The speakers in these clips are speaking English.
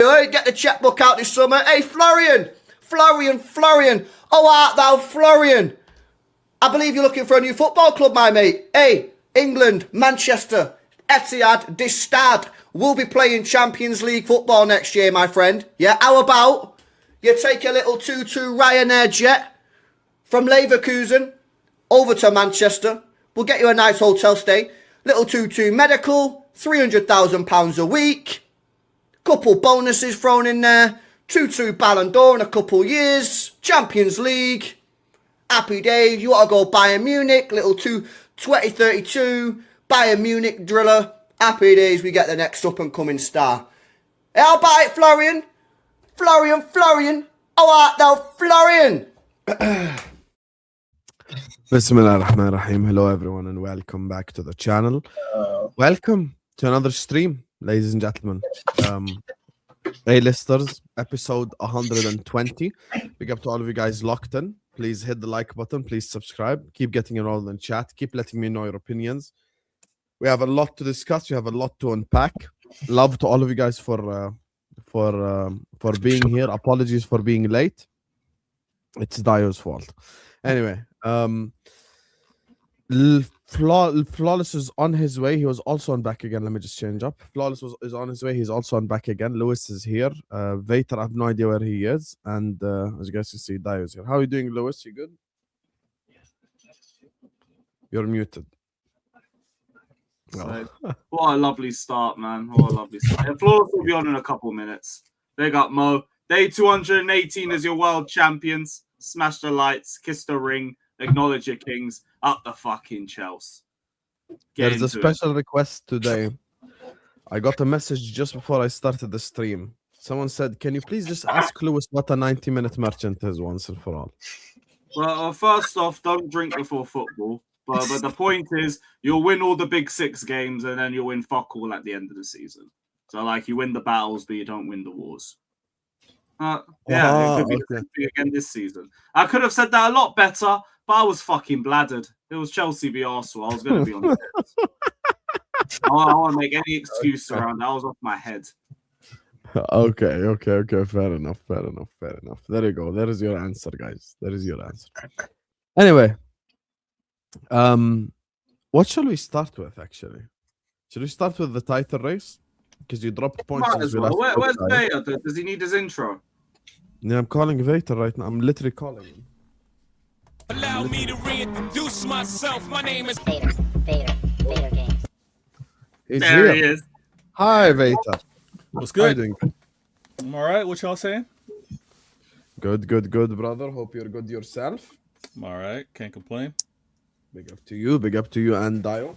Get the checkbook out this summer. Hey, Florian. Oh, art thou Florian? I believe you're looking for a new football club, my mate. Hey, England, Manchester, Etihad, this Stad will be playing Champions League football next year, my friend. Yeah, how about you take a little 2-2 Ryanair jet from Leverkusen over to Manchester. We'll get you a nice hotel stay. Little 2-2 medical, £300,000 a week. Couple bonuses thrown in there. 2-2 Ballon d'Or in a couple years. Champions League. Happy days. You want to go Bayern Munich. Little 2032 Bayern Munich driller. Happy days. We get the next up and coming star. How about it, Florian? Florian. Oh, art thou Florian? Bismillah ar-Rahman ar-Rahim. Hello everyone and welcome back to the channel. Welcome to another stream, ladies and gentlemen. A-listers, episode 120. Big up to all of you guys locked in. Please hit the like button. Please subscribe. Keep getting involved in chat. Keep letting me know your opinions. We have a lot to discuss. We have a lot to unpack. Love to all of you guys for being here. Apologies for being late. It's Dio's fault. Anyway, Flawless is on his way. He was also on back again. Let me just change up. Flawless is on his way. He's also on back again. Lewis is here. Vater, I have no idea where he is. And as you guys can see, Dio is here. How are you doing, Lewis? You good? You're muted. So, what a lovely start, man. What a lovely start. And Flawless will be on in a couple minutes. Big up, Mo. Day 218 as your world champions. Smash the lights, kiss the ring, acknowledge your kings. Up the fucking Chelsea. There's a special request today. I got a message just before I started the stream. Someone said, can you please just ask Lewis what a 90-minute merchant is once and for all? Well, first off, don't drink before football. But the point is, you'll win all the big 6 games and then you'll win fuck all at the end of the season. So, like, you win the battles, but you don't win the wars. It could be the same thing again this season. I could have said that a lot better, but I was fucking bladdered. It was Chelsea v Arsenal. I was going to be on the head. I don't want to make any excuse around that. I was off my head. Okay. Fair enough. There you go. There is your answer, guys. There is your answer. Anyway, what shall we start with, actually? Should we start with the title race? Because you dropped points. Well. Where's Vader? Does he need his intro? Yeah, I'm calling Vader right now. I'm literally calling him. Allow me to reintroduce myself. My name is Vader Games. He's There here. he is. Hi, Vader. What's How you good? doing? I'm all right. What y'all saying? Good, brother. Hope you're good yourself. I'm all right. Can't complain. Big up to you and Dio.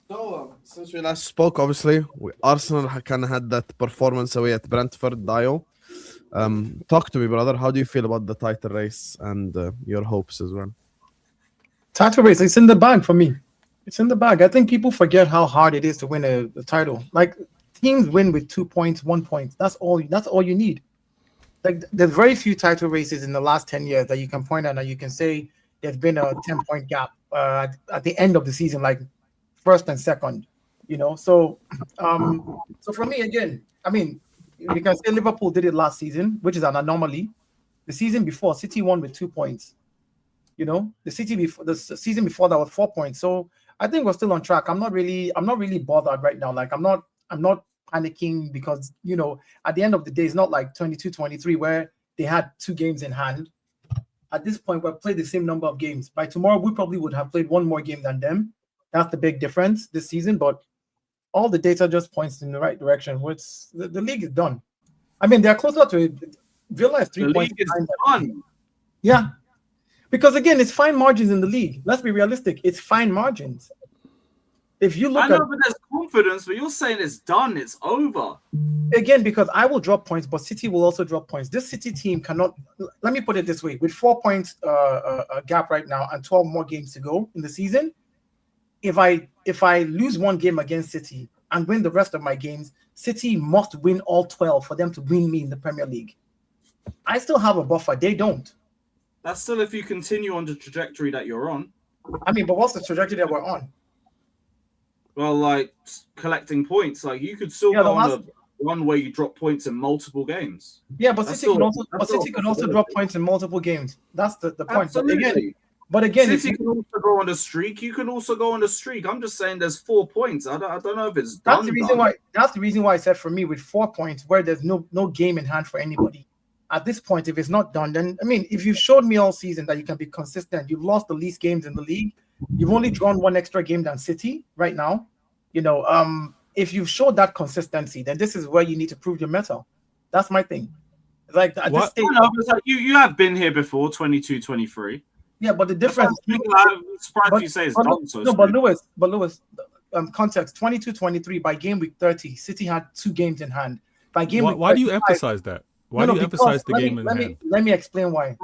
So, since we last spoke, obviously, Arsenal kind of had that performance away at Brentford. Dio, talk to me, brother. How do you feel about the title race and your hopes as well? Title race, it's in the bag for me. It's in the bag. I think people forget how hard it is to win a title. Like, teams win with 2 points, 1 point. That's all you need. Like, there's very few title races in the last 10 years that you can point out and you can say there's been a 10-point gap at the end of the season, like first and second, So for me, again, I mean, you can say Liverpool did it last season, which is an anomaly. The season before, City won with 2 points. The season before that was 4 points. So I think we're still on track. I'm not really bothered right now. Like I'm not panicking because at the end of the day, it's not like 22-23 where they had 2 games in hand. At this point, we've played the same number of games. By tomorrow, we probably would have played 1 more game than them. That's the big difference this season. But all the data just points in the right direction. The league is done. I mean, they're closer to it. Villa is 3 points. The league is done. Yeah. Because, again, it's fine margins in the league. Let's be realistic. It's fine margins. If you look I know, but there's confidence, but you're saying it's done. It's over. Again, because I will drop points, but City will also drop points. This City team cannot. Let me put it this way: with 4 points gap right now and 12 more games to go in the season, if I lose 1 game against City and win the rest of my games, City must win all 12 for them to win me in the Premier League. I still have a buffer. They don't. That's still if you continue on the trajectory that you're on. I mean, but what's the trajectory that we're on? Well, like collecting points, like you could still go on run where you drop points in multiple games. Yeah, but That's City can all- also, that's all possibility. drop points in multiple games. That's the point. Absolutely. But again, if City can also go on a streak. You can also go on a streak. I'm just saying there's 4 points. I don't know if it's done. that's the reason why. That's the reason why I said for me with 4 points, where there's no game in hand for anybody. At this point, if it's not done, then I mean, if you've showed me all season that you can be consistent, you've lost the least games in the league. You've only drawn 1 extra game than City right now. You know, if you've showed that consistency, then this is where you need to prove your mettle. That's my thing. Like at this stage, It's like you have been here before, 22-23. yeah, but the difference. I'm surprised you say it's done so. No, but Lewis, context 22-23 by game week 30, City had 2 games in hand. By game week Why do you 35 emphasize that? Why do you emphasize the game in hand? Let me explain why.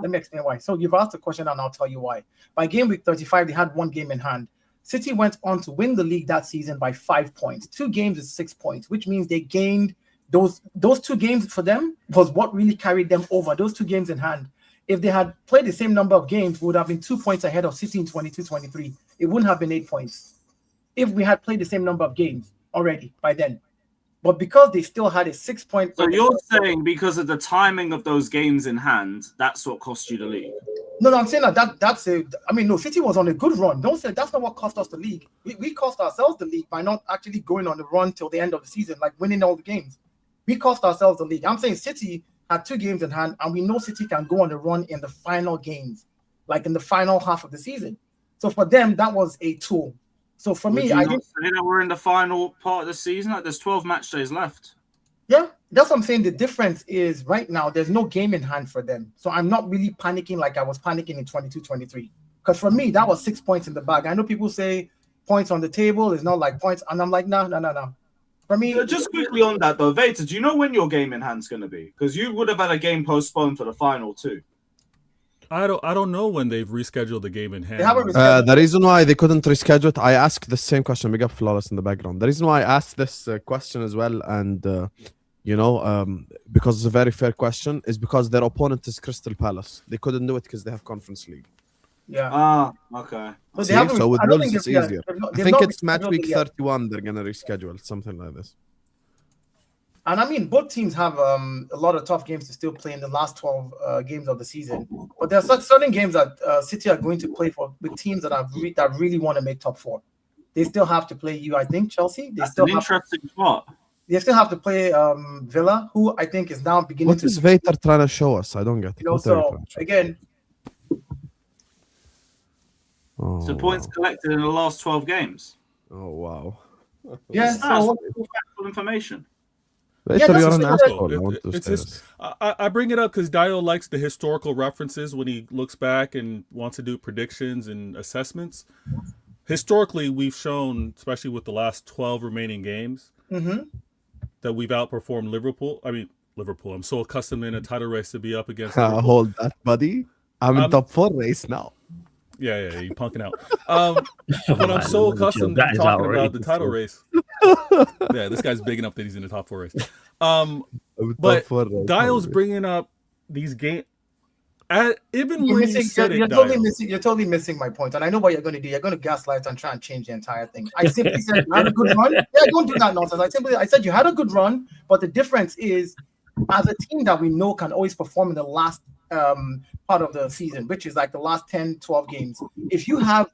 So you've asked the question and I'll tell you why. By game week 35, they had 1 game in hand. City went on to win the league that season by 5 points. 2 games is 6 points, which means they gained those 2 games for them was what really carried them over. Those 2 games in hand. If they had played the same number of games, we would have been 2 points ahead of City in 22-23. It wouldn't have been 8 points if we had played the same number of games already by then. But because they still had a 6 point. So you're saying because of the timing of those games in hand, that's what cost you the league? No, I'm saying that's a. I mean, no, City was on a good run. Don't say that's not what cost us the league. We cost ourselves the league by not actually going on the run till the end of the season, like winning all the games. We cost ourselves the league. I'm saying City had 2 games in hand, and we know City can go on the run in the final games, like in the final half of the season. So for them, that was a tool. So for me, I didn't say that we're in the final part of the season. Like there's 12 match days left. Yeah, that's what I'm saying. The difference is right now there's no game in hand for them. So I'm not really panicking like I was panicking in 22-23. Because for me, that was 6 points in the bag. I know people say points on the table is not like points, and I'm like, no. For me, Just quickly on that though, Vader, do you know when your game in hand's going to be? Because you would have had a game postponed for the final too. I don't know when they've rescheduled the game in hand. they haven't rescheduled. The reason why they couldn't reschedule it, I asked the same question. Big up Flawless in the background. The reason why I asked this question as well, and because it's a very fair question, is because their opponent is Crystal Palace. They couldn't do it because they have Conference League. Yeah. Okay. So, See? So with I don't Wolves, think it's easier. I think it's match rescheduled week it yet. 31. They're gonna reschedule something like this. And I mean, both teams have a lot of tough games to still play in the last 12 games of the season. But there are certain games that City are going to play for with teams that that really want to make top 4. They still have to play you, I think, Chelsea. That's an interesting spot. They still have to play Villa, who I think is now beginning What to. is Vader trying to show us? I don't get it. You know, What are you so trying to show? again, So points collected in the last 12 games. Oh wow. yes. That's So, factual information. Vader, that's you're just an like- asshole. I want to It's say just, this. I bring it up because Dio likes the historical references when he looks back and wants to do predictions and assessments. Historically, we've shown, especially with the last 12 remaining games, that we've outperformed Liverpool. I'm so accustomed in a title race to be up against Liverpool. Hold that, buddy. I'm in top 4 race now. Yeah, you're punking out. But I'm so accustomed to That is talking about the outrageous, title bro. race. Yeah, this guy's big enough that he's in the top 4 race. I'm in But top 4 race. Dial's bringing up these games. Even you're when missing. you said You're it, totally Dial, missing. You're totally missing my point. And I know what you're going to do. You're going to gaslight and try and change the entire thing. I simply said you had a good run. Yeah, don't do that nonsense. I said you had a good run, but the difference is, as a team that we know can always perform in the last part of the season, which is like the last 10, 12 games. If you have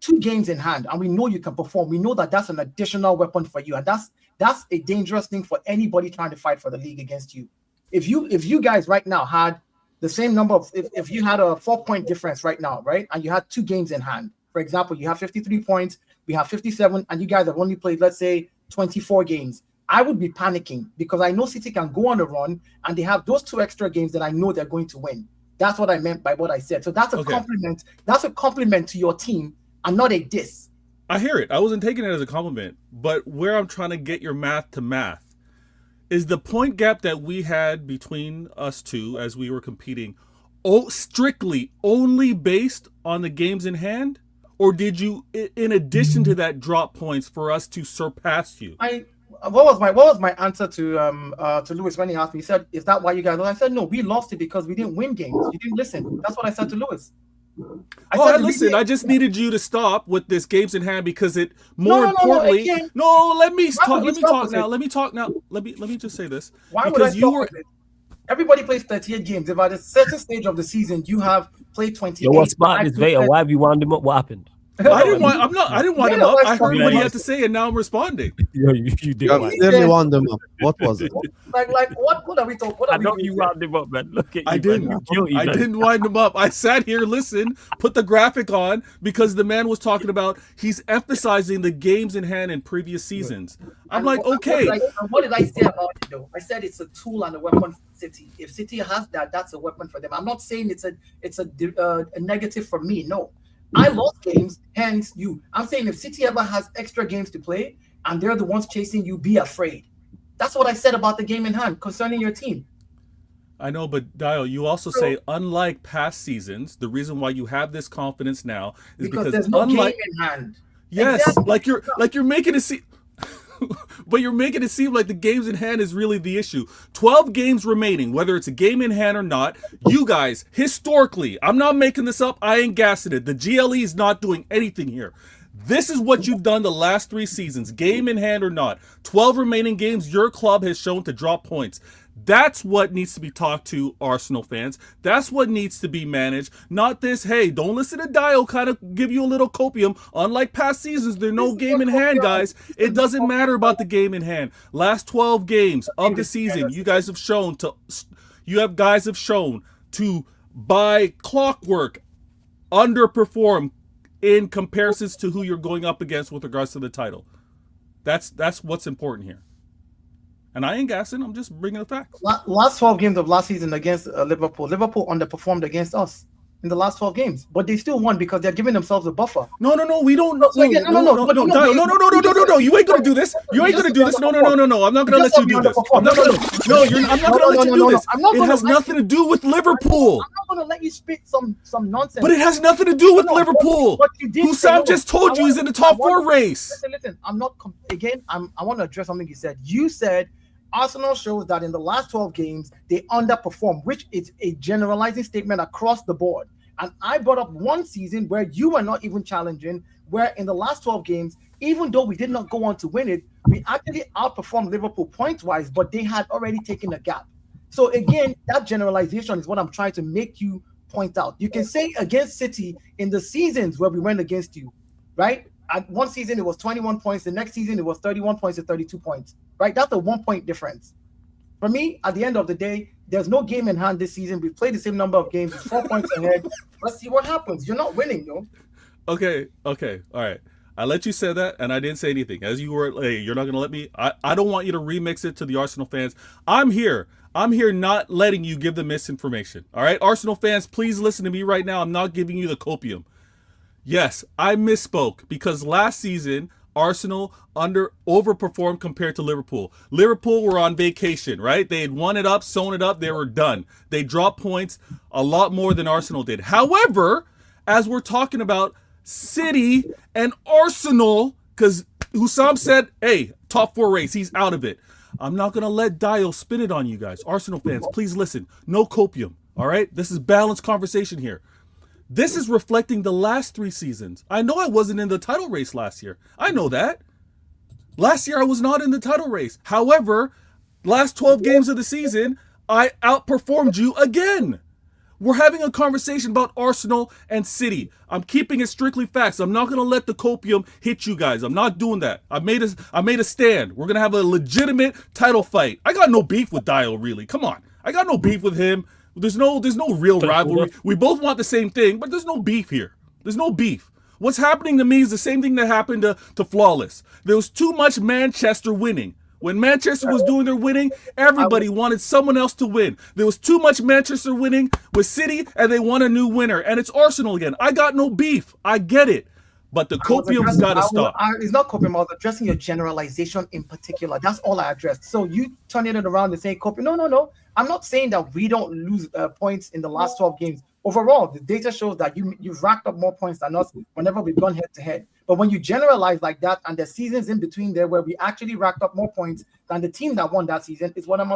2 games in hand and we know you can perform, we know that that's an additional weapon for you. And that's a dangerous thing for anybody trying to fight for the league against you. If you guys right now had the same number of, if you had a 4-point difference right now, right, and you had 2 games in hand, for example, you have 53 points, we have 57, and you guys have only played, let's say, 24 games, I would be panicking because I know City can go on a run and they have those 2 extra games that I know they're going to win. That's what I meant by what I said. So that's a compliment. That's a compliment to your team and not a diss. I hear it. I wasn't taking it as a compliment, but where I'm trying to get your math to math is the point gap that we had between us two as we were competing strictly only based on the games in hand, or did you, in addition to that, drop points for us to surpass you? What was my answer to Lewis when he asked me? He said, "Is that why you guys lost?" I said, "No, we lost it because we didn't win games. You didn't listen." That's what I said to Lewis. Listen, I just needed you to stop with this games in hand because it more No, importantly. again. Let me talk. would Let you me stop talk with now. it? Let me talk now. Let me just say this. Why would I Because you stop were with it? Everybody plays 38 games. If at a certain stage of the season you have played 28, Yo, what's smart this Vader? Why have you wound him up? What happened? I didn't want him up. I heard what he had to say and now I'm responding. Yo, you did. You have Right. clearly wound them up. What was it? Like what are we talking? What I are we know doing you here? wound him up, man. Look at you. I didn't. Man. You're guilty, I man. didn't wind him up. I sat here, listened, put the graphic on because the man was talking about he's emphasizing the games in hand in previous seasons. I'm And like, what- okay. What did I say about it though? I said it's a tool and a weapon for City. If City has that, that's a weapon for them. I'm not saying it's a negative for me. No, I lost games, hence you. I'm saying if City ever has extra games to play and they're the ones chasing you, be afraid. That's what I said about the game in hand concerning your team. I know, but Dio, you also say, unlike past seasons, the reason why you have this confidence now is because there's no unlike game in hand. yes, Exactly. like you're making it seem. But you're making it seem like the games in hand is really the issue. 12 games remaining, whether it's a game in hand or not. You guys, historically, I'm not making this up. I ain't gassing it. The GLE is not doing anything here. This is what you've done the last 3 seasons, game in hand or not. 12 remaining games, your club has shown to drop points. That's what needs to be talked to, Arsenal fans. That's what needs to be managed. Not this, hey, don't listen to Dio kind of give you a little copium. Unlike past seasons, there's no game in hand, guys. It doesn't matter about the game in hand. Last 12 games of the season, you guys have shown to by clockwork underperform in comparisons to who you're going up against with regards to the title. That's what's important here. And I ain't gassing. I'm just bringing the facts. Last 12 games of last season against Liverpool. Liverpool underperformed against us in the last 12 games, but they still won because they're giving themselves a buffer. No, we don't. No, You ain't gonna do this. You ain't gonna do this. No. I'm not gonna let you do this. I'm not gonna let you do this. It has nothing to do with Liverpool. I'm not gonna let you spit some nonsense. But it has nothing to do with Liverpool. But you did say, Hussam just told you he's in the top 4 race. Listen. I'm not. Again, I want to address something you said. You said Arsenal shows that in the last 12 games they underperform, which is a generalizing statement across the board. And I brought up one season where you were not even challenging, where in the last 12 games, even though we did not go on to win it, we actually outperformed Liverpool points-wise, but they had already taken a gap. So again, that generalization is what I'm trying to make you point out. You can say against City in the seasons where we went against you, right? At one season it was 21 points, the next season it was 31 points to 32 points, right? That's a 1 point difference. For me, at the end of the day, there's no game in hand this season. We've played the same number of games. It's 4 points ahead. Let's see what happens. You're not winning, though. Okay, all right. I let you say that, and I didn't say anything. As you were, hey, you're not going to let me. I don't want you to remix it to the Arsenal fans. I'm here not letting you give them misinformation. All right, Arsenal fans, please listen to me right now. I'm not giving you the copium. Yes, I misspoke because last season Arsenal overperformed compared to Liverpool. Liverpool were on vacation, right? They had won it up, sewn it up, they were done. They dropped points a lot more than Arsenal did. However, as we're talking about City and Arsenal, because Hussam said, hey, top 4 race, he's out of it. I'm not going to let Dio spin it on you guys. Arsenal fans, please listen. No copium, all right? This is balanced conversation here. This is reflecting the last 3 seasons. I know I wasn't in the title race last year. I know that. Last year I was not in the title race. However, last 12 games of the season, I outperformed you again. We're having a conversation about Arsenal and City. I'm keeping it strictly facts. I'm not going to let the copium hit you guys. I'm not doing that. I made a stand. We're going to have a legitimate title fight. I got no beef with Dio, really. Come on. I got no beef with him. There's no real rivalry. We both want the same thing, but there's no beef here. There's no beef. What's happening to me is the same thing that happened to Flawless. There was too much Manchester winning. When Manchester was doing their winning, everybody wanted someone else to win. There was too much Manchester winning with City, and they want a new winner. And it's Arsenal again. I got no beef. I get it. But the copium's got to stop. It's not copium. I was addressing your generalization in particular. That's all I addressed. So you turning it around and saying copium. No. I'm not saying that we don't lose points in the last 12 games. Overall, the data shows that you've racked up more points than us whenever we've gone head-to-head. But when you generalize like that, and there's seasons in between there where we actually racked up more points than the team that won that season, is what I'm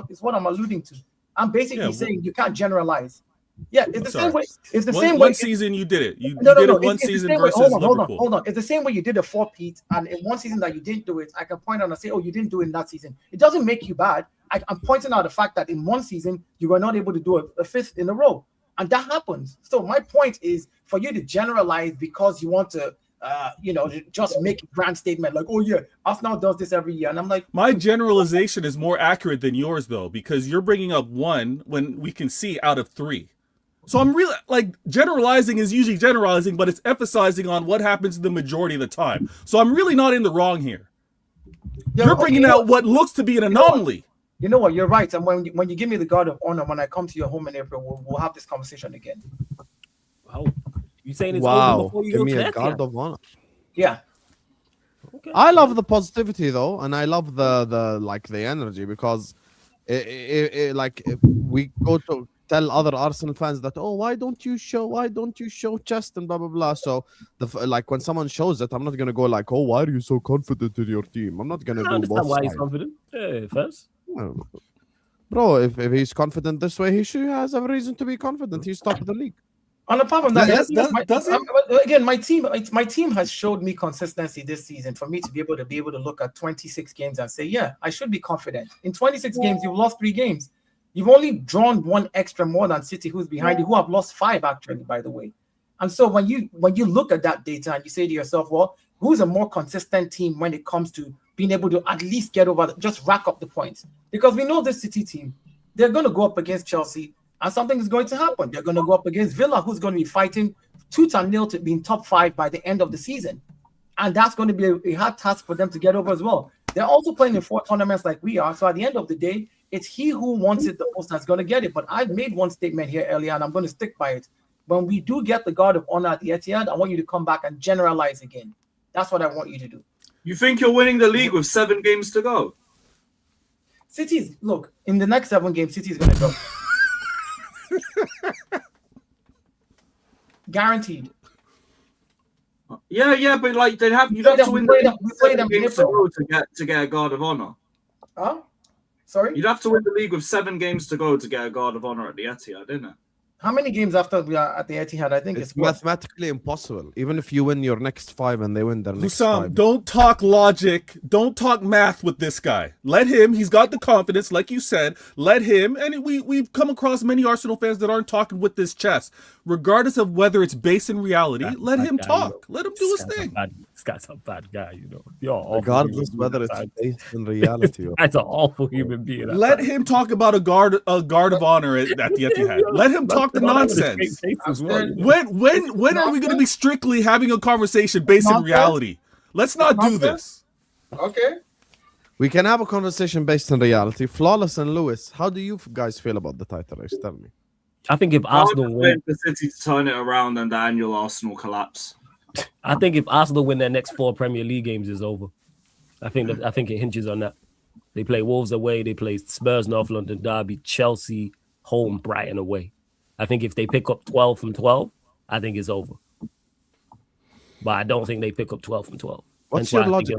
alluding to. I'm basically saying you can't generalize. Yeah, it's the Sorry. same way. It's the One, same one way. season you did it. You No, did it it's one the season same way. versus Hold Liverpool. on. It's the same way you did a 4-peat, and in one season that you didn't do it, I can point out and say, oh, you didn't do it in that season. It doesn't make you bad. I'm pointing out the fact that in one season you were not able to do a fifth in a row, and that happens. So my point is for you to generalize because you want to, just make a grand statement like, oh yeah, Arsenal does this every year, and I'm like, My generalization is more accurate than yours, though, because you're bringing up one when we can see out of 3. So I'm really like generalizing is usually generalizing, but it's emphasizing on what happens the majority of the time. So I'm really not in the wrong here. You're bringing out what looks to be an anomaly. You know what? You're right. And when you give me the guard of honor, when I come to your home in April, we'll have this conversation again. Wow. You saying it's over Wow, before you give go me to a that? guard of honor. Yeah. Okay. I love the positivity though, and I love the energy because if we go to tell other Arsenal fans that why don't you show chest and blah blah blah. So when someone shows it, I'm not gonna go like, oh, why are you so confident in your team? I'm not gonna I do understand both why he's sides. confident. Yeah, first. No. Bro, if he's confident this way, has a reason to be confident. He's top of the league. And apart from that, Does it? my team has showed me consistency this season for me to be able to look at 26 games and say, yeah, I should be confident. In 26 games, you've lost 3 games. You've only drawn 1 extra more than City, who's behind you, who have lost 5 actually, by the way. And so when you look at that data and you say to yourself, well, who's a more consistent team when it comes to being able to at least get over, just rack up the points? Because we know this City team, they're going to go up against Chelsea, and something is going to happen. They're going to go up against Villa, who's going to be fighting tooth and nail to be in top 5 by the end of the season. And that's going to be a hard task for them to get over as well. They're also playing in 4 tournaments like we are. So at the end of the day, it's he who wants it the most that's going to get it. But I've made one statement here earlier, and I'm going to stick by it. When we do get the guard of honor at the Etihad, I want you to come back and generalize again. That's what I want you to do. You think you're winning the league with 7 games to go? Look, in the next 7 games, City's going to go. Guaranteed. Yeah, but like you'd have to win the league with 7 games to go to get a guard of honor. Huh? Sorry? You'd have to win the league with 7 games to go to get a guard of honor at the Etihad, didn't it? How many games after we are at the Etihad? I think It's it's mathematically impossible. Even if you win your next 5 and they win their next Hussam, 5. don't talk logic. Don't talk math with this guy. Let him. He's got the confidence, like you said. Let him. And we've come across many Arsenal fans that aren't talking with this chest. Regardless of whether it's based in reality, let him talk. Let him do his thing. This guy's a bad guy, you know. You're awful. Regardless whether it's based in reality or That's an awful human being. Let him talk about a guard of honor at the Etihad. Let him talk the nonsense. When are we going to be strictly having a conversation based in reality? Let's not do this. Okay. we can have a conversation based on reality. Flawless and Lewis, how do you guys feel about the title race? Tell me. I think if Arsenal win, the City to turn it around and the annual Arsenal collapse. I think if Arsenal win their next 4 Premier League games, is over. I think it hinges on that. They play Wolves away, they play Spurs, North London Derby, Chelsea home, Brighton away. I think if they pick up 12 from 12, I think it's over. But I don't think they pick up 12 from 12. What's your logic?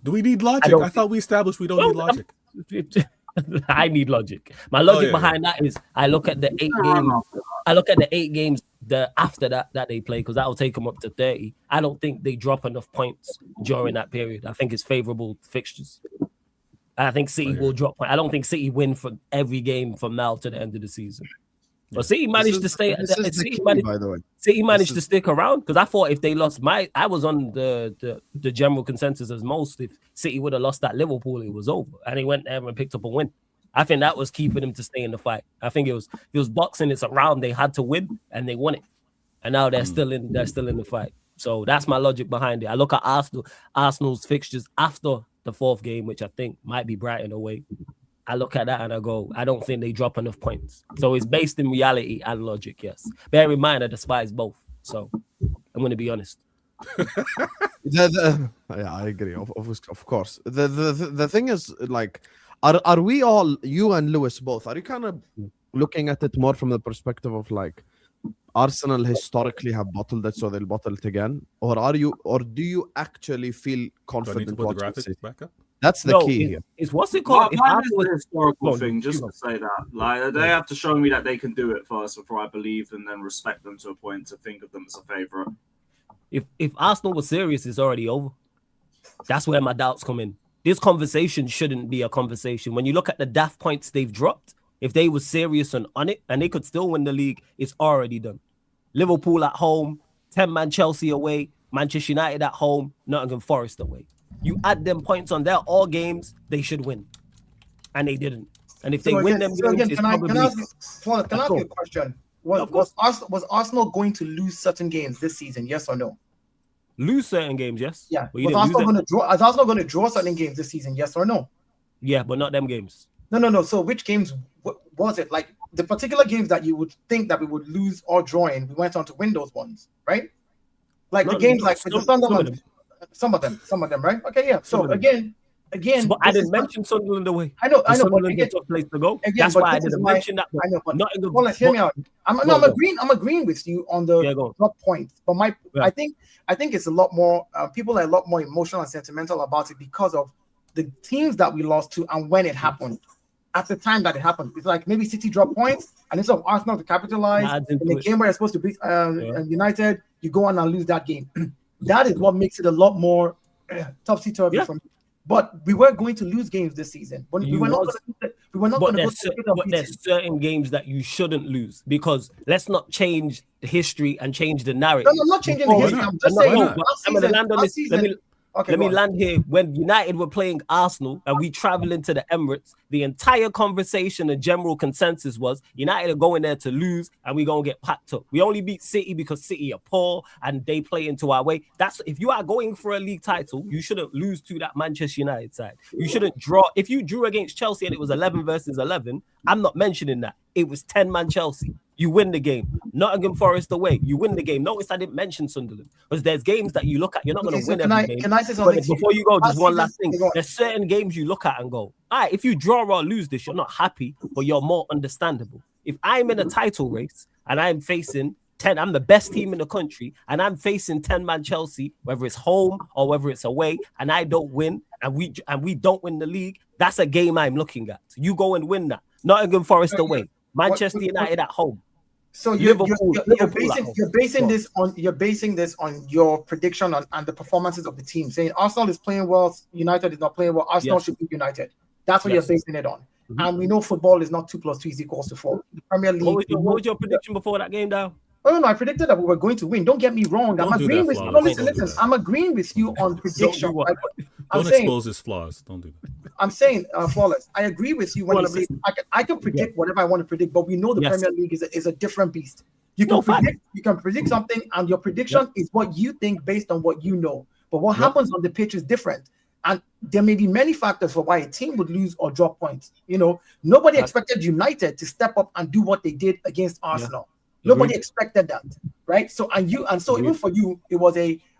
Do we need logic? I thought we established we don't need logic. I need logic. My logic behind that is I look at the 8 games. I look at the 8 games after that they play, because that will take them up to 30. I don't think they drop enough points during that period. I think it's favorable fixtures. I think City will drop. I don't think City win for every game from now to the end of the season. But City managed to stay. City managed to stick around, because I thought if they lost, I was on the general consensus as most. If City would have lost at Liverpool, it was over, and they went there and picked up a win. I think that was keeping them to stay in the fight. I think it was boxing. It's a round they had to win, and they won it, and now they're still in the fight. So that's my logic behind it. I look at Arsenal's fixtures after the 4th game, which I think might be Brighton away. I look at that and I go, I don't think they drop enough points. So it's based in reality and logic, yes. Bear in mind, I despise both. So I'm going to be honest. Yeah, I agree. Of course. The thing is, like, are we all, you and Lewis both, are you kind of looking at it more from the perspective of like Arsenal historically have bottled it, so they'll bottle it again, or do you actually feel confident? Do I need to put the graphics back up? That's the key here. It's what's it called? If Mine is Arsenal the historical Go on, thing, just you to say that. Like, they have to show me that they can do it first before I believe and then respect them to a point to think of them as a favourite. if Arsenal was serious, it's already over. That's where my doubts come in. This conversation shouldn't be a conversation. When you look at the daft points they've dropped, if they were serious and on it, and they could still win the league, it's already done. Liverpool at home, 10-man Chelsea away, Manchester United at home, Nottingham Forest away. You add them points on their all games, they should win. And they didn't. And if they win them games, it's probably... Can I ask you a question? Was Arsenal going to lose certain games this season, yes or no? Lose certain games, yes. Yeah. But Was Arsenal going to draw certain games this season, yes or no? Yeah, but not them games. No. So which games was it? Like the particular games that you would think that we would lose or draw in, we went on to win those ones, right? Like the games like the Sunderland, some of them, right? Okay, yeah. So again, but I didn't mention Sunderland away. I know, Sunderland is a tough place to go. That's why I didn't mention that. I know, but Nottingham, hear me out. I'm agreeing with you on the drop points, but I think it's a lot more. People are a lot more emotional and sentimental about it because of the teams that we lost to and when it happened. At the time that it happened, it's like maybe City dropped points, and instead of Arsenal to capitalize in the game where it's supposed to beat United, you go on and lose that game. That is what makes it a lot more topsy-turvy for me. But we weren't going to lose games this season. We were not going to. But there's certain games that you shouldn't lose, because let's not change the history and change the narrative. No, I'm not changing the history. I'm just saying. Let me land here. When United were playing Arsenal and we travel into the Emirates, the entire conversation and general consensus was United are going there to lose and we're going to get packed up. We only beat City because City are poor and they play into our way. That's if you are going for a league title, you shouldn't lose to that Manchester United side. You shouldn't draw. If you drew against Chelsea and it was 11 versus 11, I'm not mentioning that. It was 10-man Chelsea. You win the game. Nottingham Forest away. You win the game. Notice I didn't mention Sunderland, because there's games that you look at. You're not going to win every game. Can I say something? But before you go, just one last thing. There's certain games you look at and go, all right, if you draw or lose this, you're not happy, but you're more understandable. If I'm in a title race and I'm facing 10, I'm the best team in the country, and I'm facing 10-man Chelsea, whether it's home or whether it's away, and I don't win, and we don't win the league, that's a game I'm looking at. You go and win that. Nottingham Forest away. Manchester United at home. So you're basing this on your prediction on the performances of the team, saying Arsenal is playing well, United is not playing well, Arsenal should be United. That's what you're basing it on. Mm-hmm. And we know football is not 2 + 2 = 4. The Premier League. What was your prediction before that game, Dow? Oh no, I predicted that we were going to win. Don't get me wrong. I'm agreeing with you. Listen. I'm agreeing with you on prediction. Don't expose his flaws. Don't do that. I'm saying, Flawless, I agree with you when you say I can predict whatever I want to predict, but we know the Premier League is a different beast. You can predict something, and your prediction is what you think based on what you know. But what happens on the pitch is different. And there may be many factors for why a team would lose or drop points. You know, nobody expected United to step up and do what they did against Arsenal. Nobody expected that, right? So even for you, it was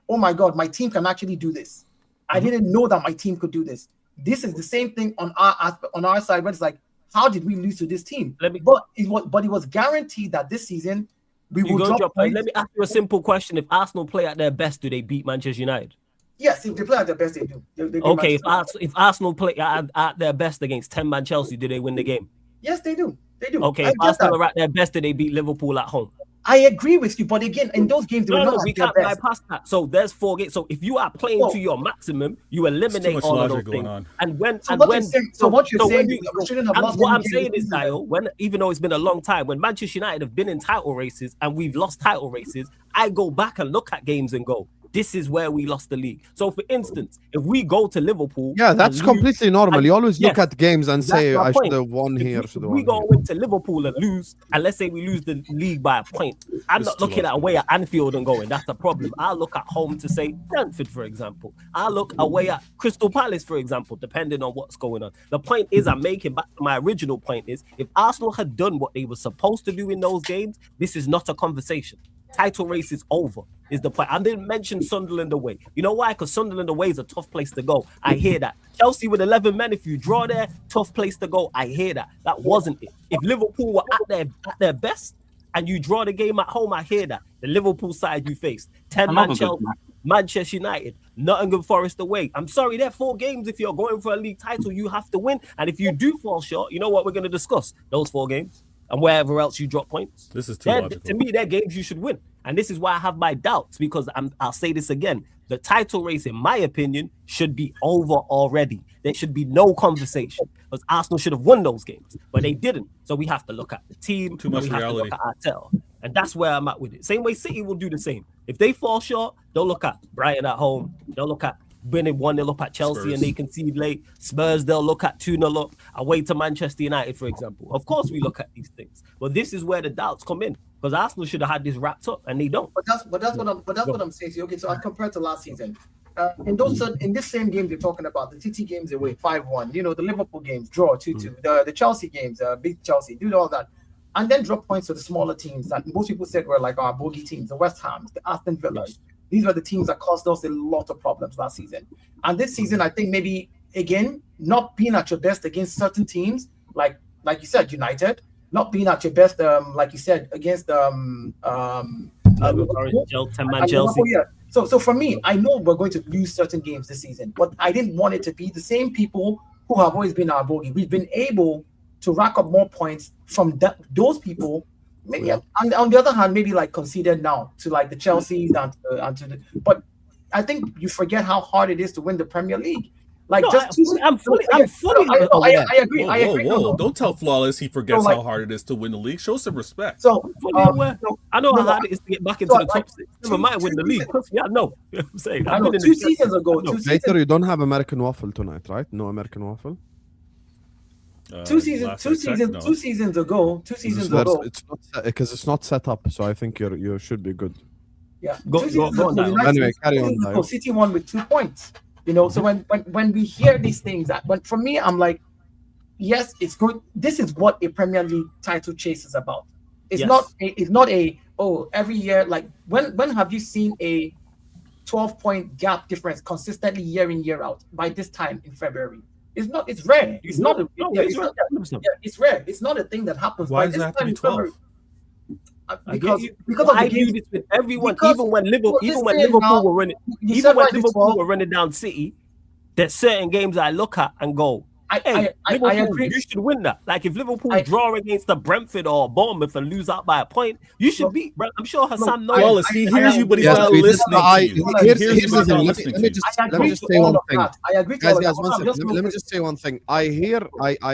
oh my God, my team can actually do this. I didn't know that my team could do this. This is the same thing on our side, where it's like, how did we lose to this team? But it was guaranteed that this season we will drop points. Let me ask you a simple question: if Arsenal play at their best, do they beat Manchester United? Yes, if they play at their best, they do. Okay, if Arsenal play at their best against 10-man Chelsea, do they win the game? Yes, they do. They do. Okay, if Arsenal are at their best, do they beat Liverpool at home? I agree with you, but again, in those games, we can't bypass that. So there's 4 games. So if you are playing to your maximum, you eliminate all of those things. What I'm saying is, Dial, even though it's been a long time, when Manchester United have been in title races and we've lost title races, I go back and look at games and go, this is where we lost the league. So, for instance, if we go to Liverpool... Yeah, that's completely normal. You always look at games and say, I should have won here. If we go into Liverpool and lose, and let's say we lose the league by a point, I'm not looking at away at Anfield and going, that's a problem. I'll look at home to say Brentford, for example. I'll look away at Crystal Palace, for example, depending on what's going on. The point is, I'm making back to my original point is, if Arsenal had done what they were supposed to do in those games, this is not a conversation. Title race is over, is the point. I didn't mention Sunderland away. You know why? Because Sunderland away is a tough place to go. I hear that. Chelsea with 11 men, if you draw there, tough place to go. I hear that. That wasn't it. If Liverpool were at their best and you draw the game at home, I hear that. The Liverpool side you faced, 10-man Chelsea. Manchester United, Nottingham Forest away. I'm sorry, they're 4 games. If you're going for a league title, you have to win. And if you do fall short, you know what we're going to discuss? Those 4 games and wherever else you drop points. This is too logical. To me, they're games you should win. And this is why I have my doubts, because I'll say this again. The title race, in my opinion, should be over already. There should be no conversation, because Arsenal should have won those games, but they didn't. So we have to look at the team. Too much we reality. have to look at Arteta. And that's where I'm at with it. Same way City will do the same. If they fall short, they'll look at Brighton at home. They'll look at winning 1-0 up at Chelsea Spurs. and they concede late. Spurs, they'll look at 2-0 up away to Manchester United, for example. Of course, we look at these things. But this is where the doubts come in, because Arsenal should have had this wrapped up, and they don't. But that's what I'm saying to you. Okay, so as compared to last season, in this same game you're talking about, the City games away 5-1, you know, the Liverpool games draw 2-2, the Chelsea games beat Chelsea, do all that, and then drop points to the smaller teams that most people said were like our bogey teams, the West Hams, the Aston Villas. These were the teams that caused us a lot of problems last season. And this season, I think maybe again, not being at your best against certain teams, like you said, United, not being at your best, like you said, against Chelsea. Yeah. So for me, I know we're going to lose certain games this season, but I didn't want it to be the same people who have always been our bogey. We've been able to rack up more points from those people. Maybe on the other hand, maybe like conceded now to like the Chelseas and to the. But I think you forget how hard it is to win the Premier League. Like No, just I'm fully. I agree. Whoa, I agree. whoa. No. Don't tell Flawless he forgets So, like- how hard it is to win the league. Show some respect. So Fully aware. I know how no, hard it is to get back into so, the top like, 6. Never mind win the league. Yeah, I know. You know what I'm saying. I I've know been in 2 the- seasons ago. No. 2 Later, seasons. you don't have American waffle tonight, right? No American waffle. 2 seasons. last 2 I checked, seasons. no. 2 seasons ago. 2 seasons It's ago. not because it's not set up, so I think you should be good. Yeah. Go 2 seasons on ago, now. United- Anyway, carry 2 on, seasons Dave. ago, City won with 2 points. You know, so when we hear these things, but for me, I'm like, yes, it's good. This is what a Premier League title chase is about. It's Yes. not a every year. Like when have you seen a 12-point gap difference consistently year in year out by this time in February? It's not. It's rare. It's not. It's not. It's rare. It's not a thing that happens. Why by does this it have to time be in February. 12? Because of I the do games. this with everyone, Because- even when Liverpool, Well, even when this is Liverpool now- were running, You even said when right, it's Liverpool 12. were running down City, there's certain games I look at and go, hey, Liverpool, agree. you should win that. Like if Liverpool I- draw against the Brentford or Bournemouth and lose out by a point, you should beat. I'm sure Hassan knows. Flawless, he hears you, but he's Yes, not we did. listening to you. Here's He hears you, but he's the not thing. listening Let me to you. let me just say one thing. I agree to Guys, all of guys, that. one second. Just Let me real just say one thing. I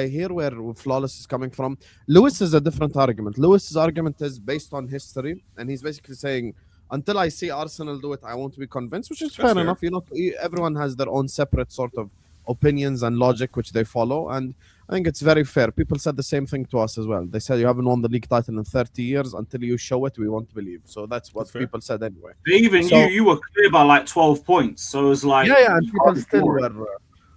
hear where Flawless is coming from. Lewis is a different argument. Lewis's argument is based on history, and he's basically saying, until I see Arsenal do it, I won't be convinced, which is fair fair. enough. You know, everyone has their own separate sort of opinions and logic which they follow, and I think it's very fair. People said the same thing to us as well. They said you haven't won the league title in 30 years. Until you show it, we won't believe. So that's what That's fair. people said anyway. Even So- you were clear by like 12 points. So it was like, Yeah, and people still were,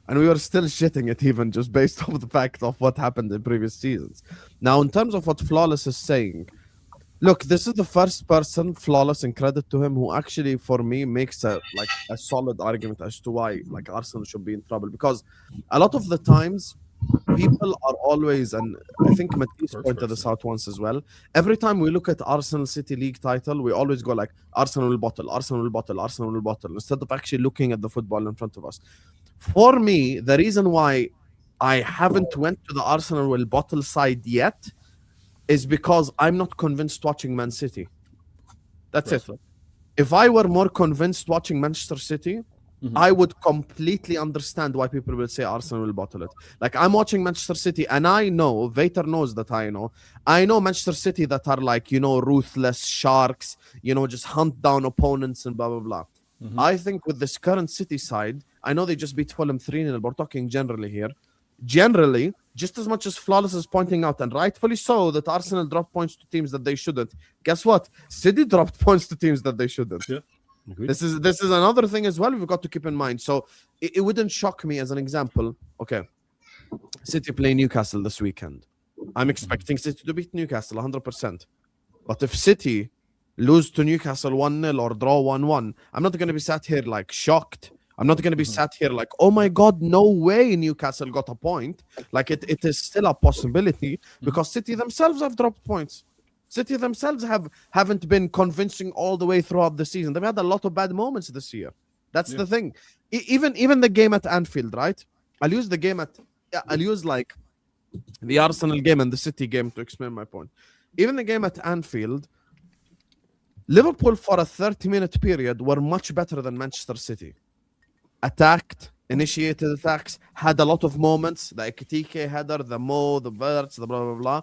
and we were still shitting it even just based off the fact of what happened in previous seasons. Now, in terms of what Flawless is saying, look, this is the first person, Flawless, and credit to him, who actually, for me, makes a solid argument as to why like Arsenal should be in trouble. Because a lot of the times, people are always, and I think Matisse First pointed this person. out once as well. Every time we look at Arsenal City League title, we always go like Arsenal will bottle, Arsenal will bottle, Arsenal will bottle, instead of actually looking at the football in front of us. For me, the reason why I haven't went to the Arsenal will bottle side yet is because I'm not convinced watching Man City. That's it. If I were more convinced watching Manchester City, I would completely understand why people will say Arsenal will bottle it. Like I'm watching Manchester City, and I know Vater knows that I know Manchester City that are like, you know, ruthless sharks, you know, just hunt down opponents and blah blah blah. I think with this current City side, I know they just beat Fulham 3-0. We're talking generally here. Generally, just as much as Flawless is pointing out, and rightfully so, that Arsenal dropped points to teams that they shouldn't. Guess what? City dropped points to teams that they shouldn't. Yeah. This is another thing as well we've got to keep in mind. So it wouldn't shock me, as an example. Okay, City play Newcastle this weekend. I'm expecting City to beat Newcastle 100%. But if City lose to Newcastle 1-0 or draw 1-1, I'm not going to be sat here like shocked. I'm not going to be sat here like, oh my God, no way Newcastle got a point. Like it is still a possibility because City themselves have dropped points. City themselves haven't been convincing all the way throughout the season. They've had a lot of bad moments this year. That's the thing. Even the game at Anfield, right? I'll use like the Arsenal game and the City game to explain my point. Even the game at Anfield, Liverpool for a 30-minute period were much better than Manchester City. Attacked, initiated attacks, had a lot of moments. The Ekitike header, the Mo, the Verts, the blah, blah, blah.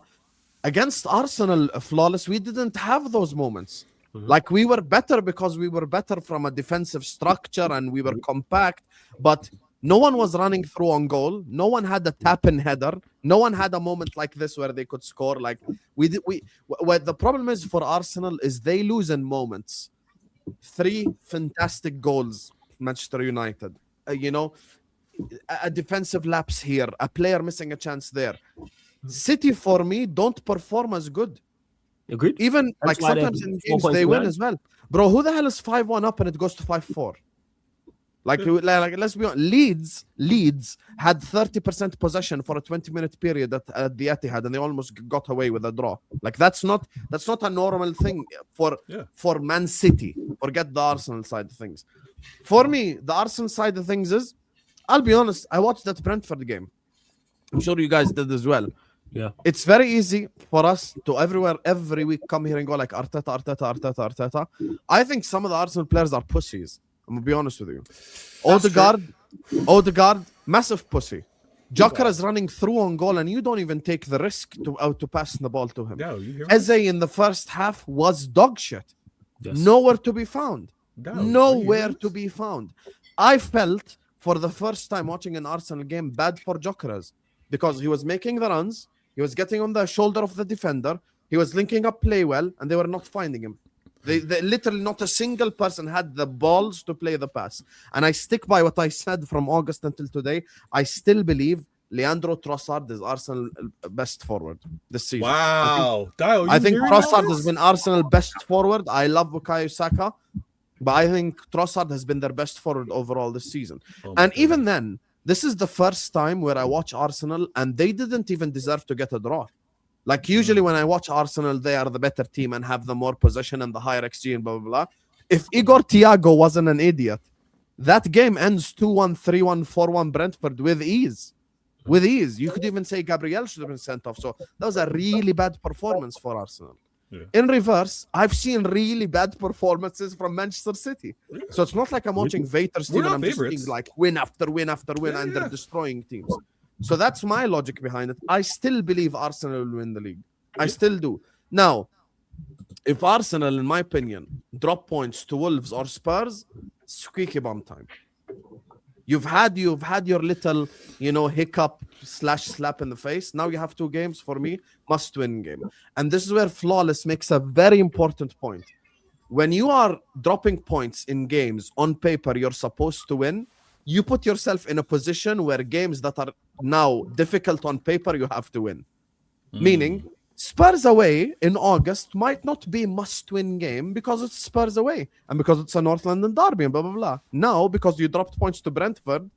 Against Arsenal, flawless, we didn't have those moments. Like, we were better because we were better from a defensive structure and we were compact, but no one was running through on goal. No one had a tap-in header. No one had a moment like this where they could score. Like, what the problem is for Arsenal is they lose in moments. 3 fantastic goals, Manchester United. A defensive lapse here, a player missing a chance there. City, for me, don't perform as good. Agreed. Even That's like sometimes in games they win as well. Bro, who the hell is 5-1 up and it goes to 5-4? Like let's be honest, Leeds had 30% possession for a 20-minute period at the Etihad, and they almost got away with a draw. Like, that's not a normal thing for Man City. Forget the Arsenal side of things. For me, the Arsenal side of things is, I'll be honest, I watched that Brentford game. I'm sure you guys did as well. Yeah. It's very easy for us to every week come here and go like Arteta. I think some of the Arsenal players are pussies. I'm going to be honest with you. Odegaard, massive pussy. Joker is running through on goal and you don't even take the risk to pass the ball to him. No, you hear me? Eze in the first half was dog shit. Yes. Nowhere to be found. No, to be found. I felt for the first time watching an Arsenal game bad for Jokeres because he was making the runs, he was getting on the shoulder of the defender, he was linking up play well, and they were not finding him. They literally not a single person had the balls to play the pass. And I stick by what I said from August until today. I still believe Leandro Trossard is Arsenal best forward this season. Wow. I think Trossard has been Arsenal best forward. I love Bukayo Saka, but I think Trossard has been their best forward overall this season. And even then, this is the first time where I watch Arsenal and they didn't even deserve to get a draw. Like, usually when I watch Arsenal, they are the better team and have the more possession and the higher XG and blah, blah, blah. If Igor Thiago wasn't an idiot, that game ends 2-1, 3-1, 4-1 Brentford with ease. With ease. You could even say Gabriel should have been sent off. So that was a really bad performance for Arsenal. Yeah. In reverse, I've seen really bad performances from Manchester City. So it's not like I'm watching Vater's team and I'm just seeing like win after win after win and they're destroying teams. So that's my logic behind it. I still believe Arsenal will win the league. I still do. Now, if Arsenal, in my opinion, drop points to Wolves or Spurs, squeaky bum time. You've had your little, hiccup / slap in the face. Now you have 2 games. For me, must-win game. And this is where Flawless makes a very important point. When you are dropping points in games, on paper, you're supposed to win. You put yourself in a position where games that are now difficult on paper, you have to win. Meaning, Spurs away in August might not be a must-win game because it's Spurs away and because it's a North London derby and blah, blah, blah. Now, because you dropped points to Brentford,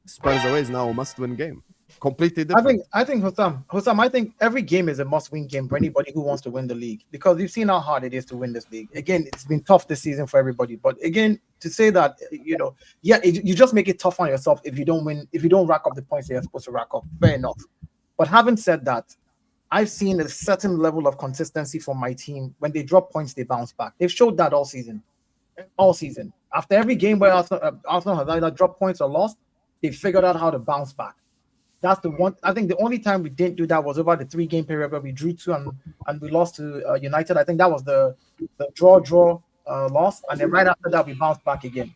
Spurs away is now a must-win game. Completely different. I think Hussam, I think every game is a must-win game for anybody who wants to win the league because we've seen how hard it is to win this league. Again, it's been tough this season for everybody. But again, to say that, you just make it tough on yourself if you don't win, if you don't rack up the points that you're supposed to rack up. Fair enough. But having said that, I've seen a certain level of consistency from my team. When they drop points, they bounce back. They've showed that all season. After every game where Arsenal has either dropped points or lost, they figured out how to bounce back. That's the one. I think the only time we didn't do that was over the 3-game period where we drew 2 and we lost to United. I think that was the draw loss, and then right after that we bounced back again.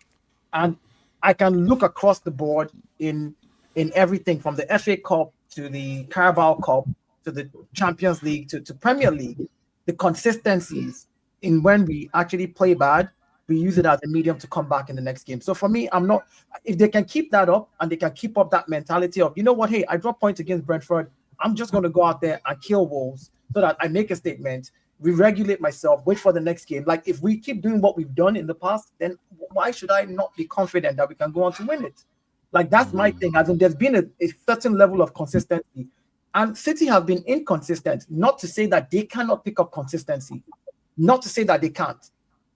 And I can look across the board in everything from the FA Cup to the Carabao Cup to the Champions League to Premier League. The consistencies in when we actually play bad, we use it as a medium to come back in the next game. So for me, I'm not. If they can keep that up and they can keep up that mentality of, you know what, hey, I dropped points against Brentford, I'm just going to go out there and kill Wolves so that I make a statement, re-regulate myself, wait for the next game. Like, if we keep doing what we've done in the past, then why should I not be confident that we can go on to win it? Like, that's my thing. As in, there's been a certain level of consistency. And City have been inconsistent, not to say that they cannot pick up consistency, not to say that they can't.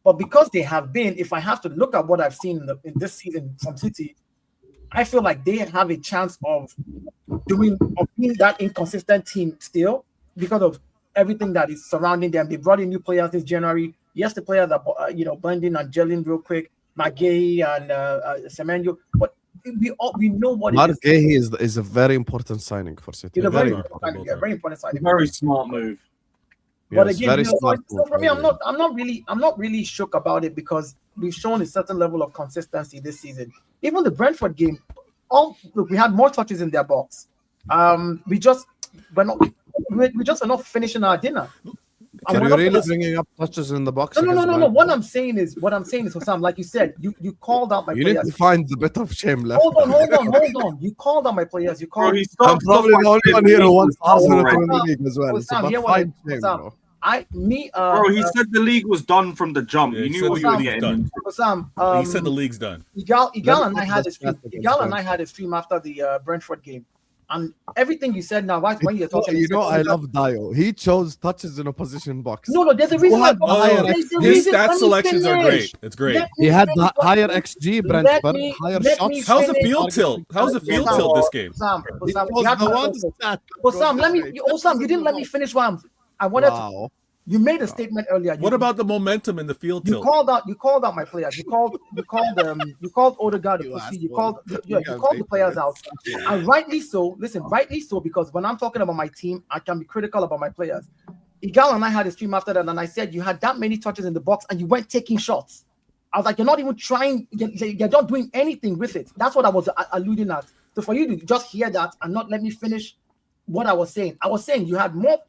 But because they have been, if I have to look at what I've seen in this season from City, I feel like they have a chance of being that inconsistent team still because of everything that is surrounding them. They brought in new players this January. Yes, the players are blending and gelling real quick. Maguire and Semenyo, but we know what it is. Maguire is a very important signing for City. It's a very important signing. Very smart move. But Yes, again, very smart so move, for me, very I'm not really shook about it because we've shown a certain level of consistency this season. Even the Brentford game, we had more touches in their box. We just are not finishing our dinner. Are you really bringing up touches in the box? No. What I'm saying is, Hossam, like you said, you called out my players. You need to find the bit of shame left. Hold on. You called out my players. You called. I'm probably the only one here who wants Arsenal to win the league as well. Bro, he said the league was done from the jump. Yeah, you knew what you were getting. He said the league's done. Igal and I had a stream after the Brentford game. And everything you said now, when you're talking, I love Dio. He chose touches in a position box. No, there's a reason. His stat selections are great. It's great. He had the higher XG, Brentford, higher shots. How's the field tilt? How's the field tilt this game? Osam, you didn't let me finish one. I wanted to. You made a statement earlier. What about the momentum in the field tilt? You called out my players. You called Odegaard a pussy. You called the players out. And rightly so. Listen, rightly so, because when I'm talking about my team, I can be critical about my players. Igal and I had a stream after that, and I said you had that many touches in the box and you weren't taking shots. I was like, you're not even trying. You're not doing anything with it. That's what I was alluding at. So for you to just hear that and not let me finish what I was saying you had more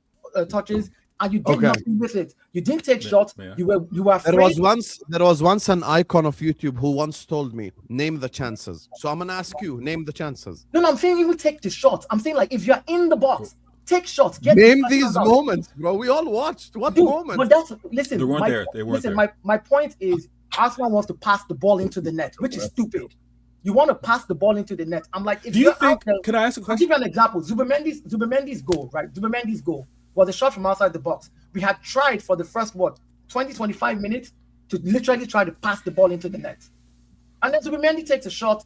touches. And you did nothing with it. You didn't take shots. Yeah. You were afraid. There was once an icon of YouTube who once told me, name the chances. So I'm gonna ask you, name the chances. No, I'm saying you will take the shots. I'm saying, like, if you're in the box, take shots. Name these moments, bro. We all watched. What moments? But listen. They weren't there. They weren't there. My point is, Arsenal wants to pass the ball into the net, which is stupid. You want to pass the ball into the net. I'm like, do you think? Can I ask a question? I'll give you an example. Zubimendi's goal, right? Zubimendi's goal was a shot from outside the box. We had tried for the first 20-25 minutes to literally try to pass the ball into the net. And then Zubimendi takes a shot,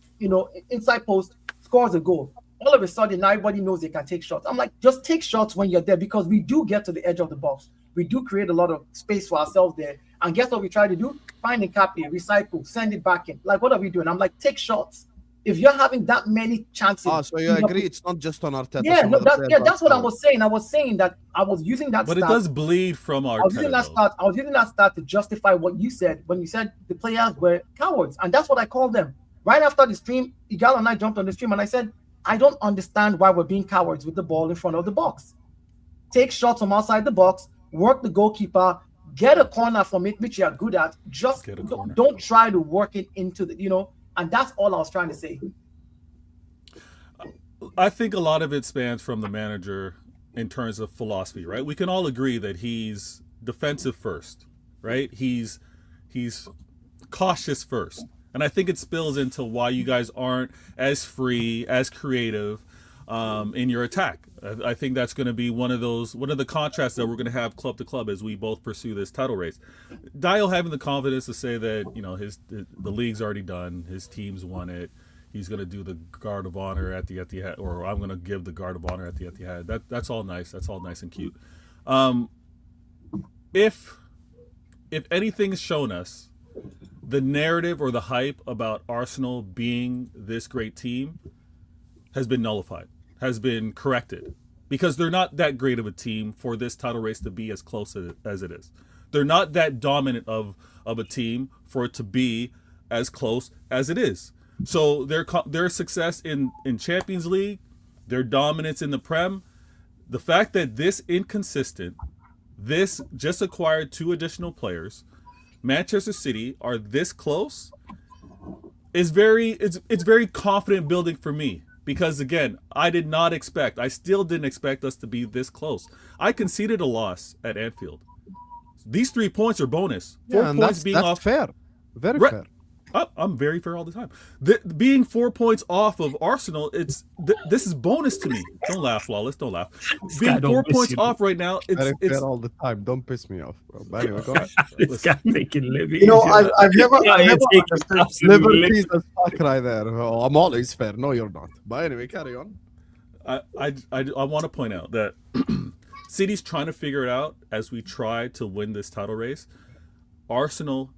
inside post, scores a goal. All of a sudden, now everybody knows they can take shots. I'm like, just take shots when you're there, because we do get to the edge of the box. We do create a lot of space for ourselves there. And guess what we try to do? Find a copy, recycle, send it back in. Like, what are we doing? I'm like, take shots. If you're having that many chances, so you agree it's not just on Arteta. That's what I was saying. I was saying that I was using that. But it does bleed from Arteta. I was using that start to justify what you said when you said the players were cowards, and that's what I called them. Right after the stream, Igal and I jumped on the stream, and I said, I don't understand why we're being cowards with the ball in front of the box. Take shots from outside the box, work the goalkeeper, get a corner from it, which you're good at. Just don't try to work it into the, And that's all I was trying to say. I think a lot of it spans from the manager in terms of philosophy, right? We can all agree that he's defensive first, right? He's cautious first. And I think it spills into why you guys aren't as free, as creative in your attack. I think that's going to be one of the contrasts that we're going to have club to club as we both pursue this title race. Dial having the confidence to say that the league's already done, his team's won it. He's going to do the guard of honor at the Etihad, or I'm going to give the guard of honor at the Etihad. That's all nice. That's all nice and cute. If anything's shown us, the narrative or the hype about Arsenal being this great team has been nullified, has been corrected, because they're not that great of a team for this title race to be as close as it is. They're not that dominant of a team for it to be as close as it is. So their success in Champions League, their dominance in the Prem, the fact that this inconsistent, this just acquired 2 additional players, Manchester City are this close, is it's very confident building for me. Because again, I still didn't expect us to be this close. I conceded a loss at Anfield. These 3 points are bonus. 4 points being that's off. Fair. Very fair. I'm very fair all the time. Being 4 points off of Arsenal, this is bonus to me. Don't laugh, Flawless. Don't laugh. Being 4 points off right now, Very it's fair all the time. Don't piss me off, bro. But anyway, go ahead. This guy making living. You know, I've never understood. Liberties as fuck right there. Oh, I'm always fair. No, you're not. But anyway, carry on. I want to point out that City's trying to figure it out as we try to win this title race. Arsenal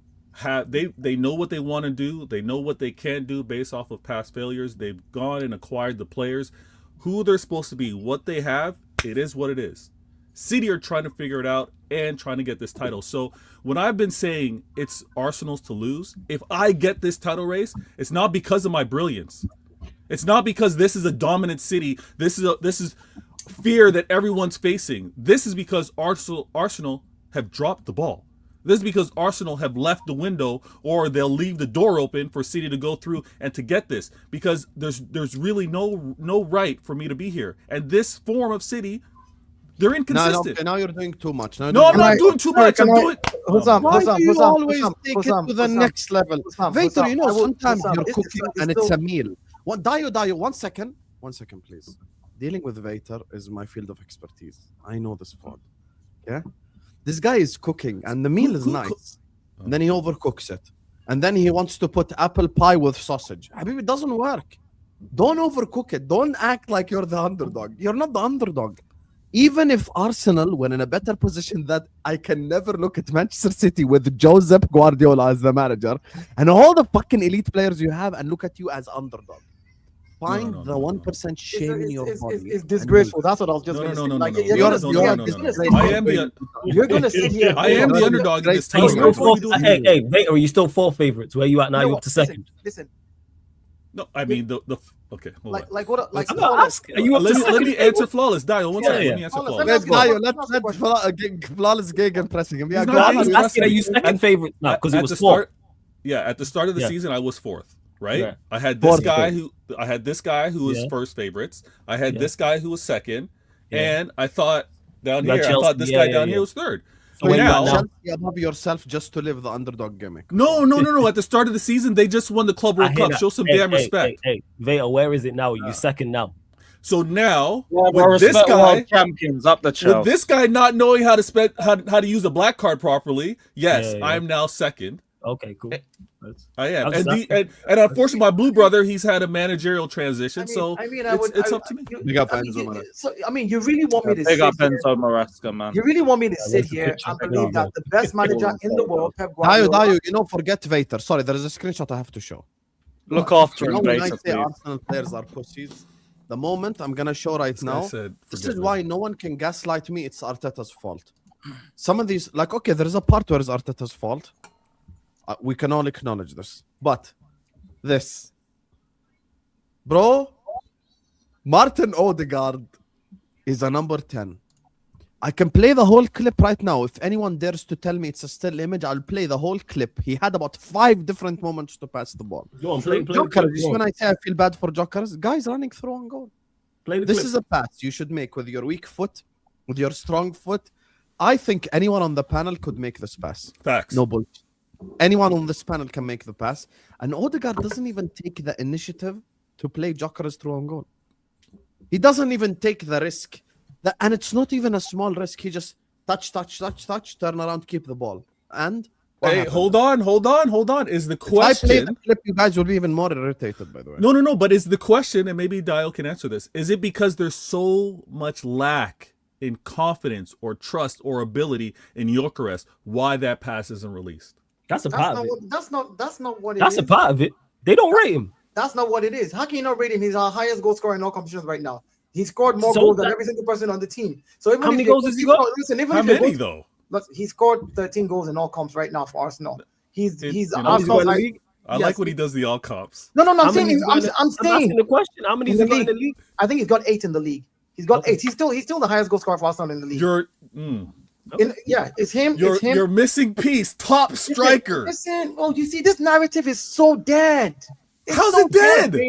they know what they want to do. They know what they can't do based off of past failures. They've gone and acquired the players, who they're supposed to be, what they have. It is what it is. City are trying to figure it out and trying to get this title. So when I've been saying it's Arsenal's to lose, if I get this title race, it's not because of my brilliance. It's not because this is a dominant City. This is fear that everyone's facing. This is because Arsenal have dropped the ball. This is because Arsenal have left the window, or they'll leave the door open for City to go through and to get this, because there's really no right for me to be here. And this form of City, they're inconsistent. Now you're doing too much. I'm not doing too much. I'm doing. Why do you always take it to the next level? Vader, you know, sometimes you're cooking and it's a meal. Dio, 1 second. 1 second, please. Dealing with Vader is my field of expertise. I know this fraud. Yeah? This guy is cooking and the meal is nice. And then he overcooks it. And then he wants to put apple pie with sausage. I mean, it doesn't work. Don't overcook it. Don't act like you're the underdog. You're not the underdog. Even if Arsenal were in a better position, that I can never look at Manchester City with Josep Guardiola as the manager and all the fucking elite players you have and look at you as underdog. Find the 1% shame in your body. It's disgraceful. That's what I was just going to say. You're going to sit here. I am the underdog in this team. Hey, Vader, are you still 4 favorites? Where you at now? You're up to second. Listen. No, I mean the okay. Hold on. Like what? Like I'm not asking. Are you up to second? Let me answer Flawless. Dio, 1 second. Let me answer Flawless. Let's Flawless gig pressing him. Yeah, I'm asking, are you second favorite now? Because it was 4th. Yeah, at the start of the season, I was 4th. Right? Yeah. I had this guy who was first favorites. I had this guy who was second, and I thought down here, I thought this guy down here was third. So now, Chelsea above yourself just to live the underdog gimmick. No. At the start of the season, they just won the Club World Cup. Show some damn respect. Hey, Veo, where is it now? You're second now. So now, with this guy, champions up the Chelsea. With this guy not knowing how to use a black card properly, yes, I'm now second. Okay, cool. I am, and unfortunately, my blue brother, he's had a managerial transition, it's up to me. Big up Enzo. So I mean, you really want me to big up Enzo Maresca, man? You really want me to sit here and believe that the best manager in the world, Pep Guardiola? Dio, forget Vader. Sorry, there is a screenshot I have to show. Look after him, when I say Arsenal players are pussies, the moment I'm gonna show right now, this is why no one can gaslight me. It's Arteta's fault. Some of these, like, okay, there is a part where it's Arteta's fault. We can all acknowledge this, but this, bro, Martin Odegaard is a number 10. I can play the whole clip right now. If anyone dares to tell me it's a still image, I'll play the whole clip. He had about 5 different moments to pass the ball. Go on, play. Jokers, when I say I feel bad for Jokers, guys running through on goal. This clip. Is a pass you should make with your weak foot, with your strong foot. I think anyone on the panel could make this pass. Facts. No bullshit. Anyone on this panel can make the pass. And Odegaard doesn't even take the initiative to play Jokers through on goal. He doesn't even take the risk. And it's not even a small risk. He just touch, turn around, keep the ball. And hey, hold on. Is the question? If I play the clip, you guys will be even more irritated, by the way. No. But is the question, and maybe Dial can answer this, is it because there's so much lack in confidence or trust or ability in Gyökeres why that pass isn't released? That's a part of it. That's not what it is. That's a part of it. They don't rate him. That's not what it is. How can you not rate him? He's our highest goal scorer in all competitions right now. He scored more goals than every single person on the team. So even how many goals has he got? How many though? Look, he scored 13 goals in all comps right now for Arsenal. He's Arsenal. I like when he does the all comps. No. I'm saying the question. How many has he got in the league? I think he's got 8 in the league. He's got 8. He's still the highest goal scorer for Arsenal in the league. It's him. You're missing piece, top striker. Listen, you see, this narrative is so dead. How's it dead?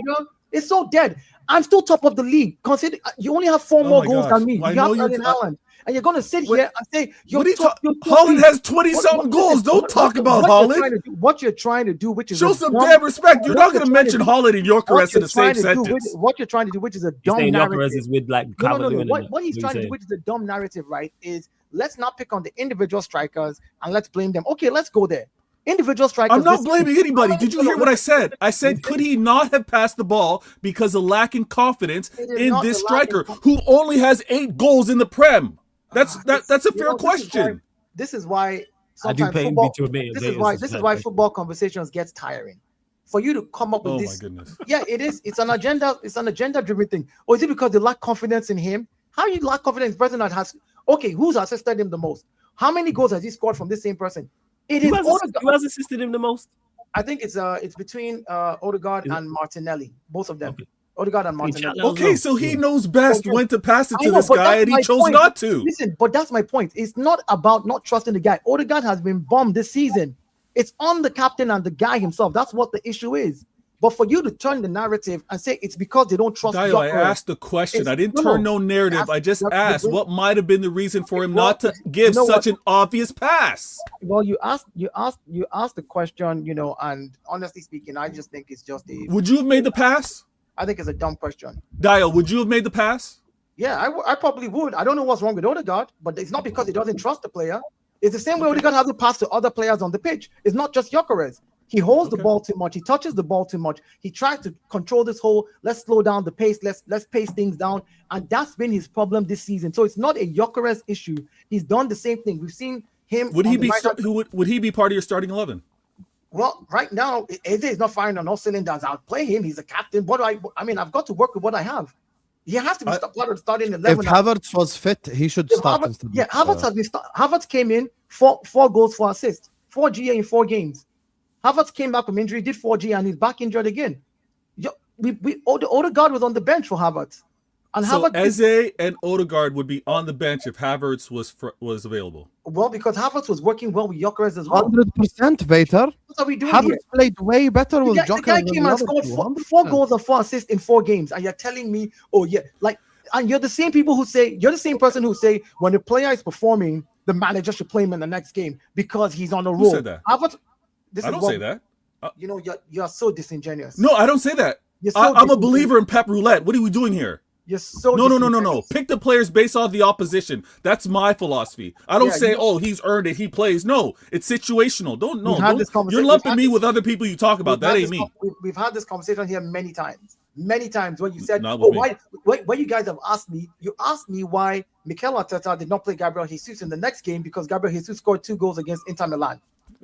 It's so dead. I'm still top of the league. Consider you only have 4 more my goals gosh. than me. I You know have you're Erling Haaland, and you're gonna sit Wait, here and say What are you top. Haaland has 20-something goals. Don't talk about Haaland. What you're trying to do, which is Show a some dumb- damn respect. You're what not going to trying mention do- Haaland and what Gyökeres in you're the same trying to do, sentence. what you're trying to do, which is a You're dumb saying narrative. Gyökeres is with like No. Calvert-Lewin. What he's trying to do, which is a dumb narrative, right? Is let's not pick on the individual strikers and let's blame them. Okay, let's go there. Individual strikers. I'm not blaming anybody. Did you hear what I said? I said, could he not have passed the ball because of lacking confidence in this striker who only has 8 goals in the Prem? That's a fair question. This is why I do sometimes pay football, to admit this is why football conversations gets tiring. For you to come up with Oh this, my goodness. yeah, it is. It's an agenda. It's an agenda-driven thing. Or is it because they lack confidence in him? How you lack confidence in the person that has? Okay, who's assisted him the most? How many goals has he scored from this same person? Who has assisted him the most? I think it's between Odegaard and Martinelli, both of them. Okay. Odegaard and Martinelli. Okay, so he knows best when to pass it I to know, this but guy, that's and he my chose point. not to. Listen, but that's my point. It's not about not trusting the guy. Odegaard has been bombed this season. It's on the captain and the guy himself. That's what the issue is. But for you to turn the narrative and say it's because they don't trust Dio, I Gyökeres, asked the question. it's- I didn't no, turn no. no narrative. I just asked what might have been the reason for him Well, not to give you know such what? an obvious pass. Well, you asked the question, and honestly speaking, I just think it's just Would you have made the pass? I think it's a dumb question. Dio, would you have made the pass? Yeah, I probably would. I don't know what's wrong with Odegaard, but it's not because he doesn't trust the player. It's the same way Odegaard has to pass to other players on the pitch. It's not just Gyökeres. He holds the ball too much. He touches the ball too much. He tries to control this whole, let's slow down the pace. Let's pace things down. And that's been his problem this season. So it's not a Gyökeres issue. He's done the same thing. We've seen him. Would he on the be right- would he be part of your starting 11? Well, right now, Eze is not firing on all cylinders. I'll play him. He's a captain. I've got to work with what I have. He has to be part of the starting 11. If Havertz was fit, he should start instead. Havertz came in, four goals, 4 assists, 4 GA in 4 games. Havertz came back from injury, did 4 G, and he's back injured again. Odegaard was on the bench for Havertz. And So Havertz Eze and Odegaard would be on the bench if Havertz was available. well, because Havertz was working well with Gyökeres as well. 100%, Vader. What are we doing here? Havertz played way better with The Gyökeres guy than came and Liverpool, scored 100%. 4 goals and 4 assists in 4 games, and you're telling me, and you're the same people who say, you're the same person who say when a player is performing, the manager should play him in the next game because he's on a roll. Who said that? Havertz, I don't say that. You're so disingenuous. No, I don't say that. You're so I'm a disingenuous. believer in Pep Roulette. What are we doing here? You're so No. disingenuous. Pick the players based off the opposition. That's my philosophy. I don't say, he's earned it, he plays. No, it's situational. You're lumping me with other people you talk about. That ain't me. We've had this conversation here many times. Many times when you said, Not with me. why you guys have asked me, you asked me why Mikel Arteta did not play Gabriel Jesus in the next game because Gabriel Jesus scored 2 goals against Inter Milan.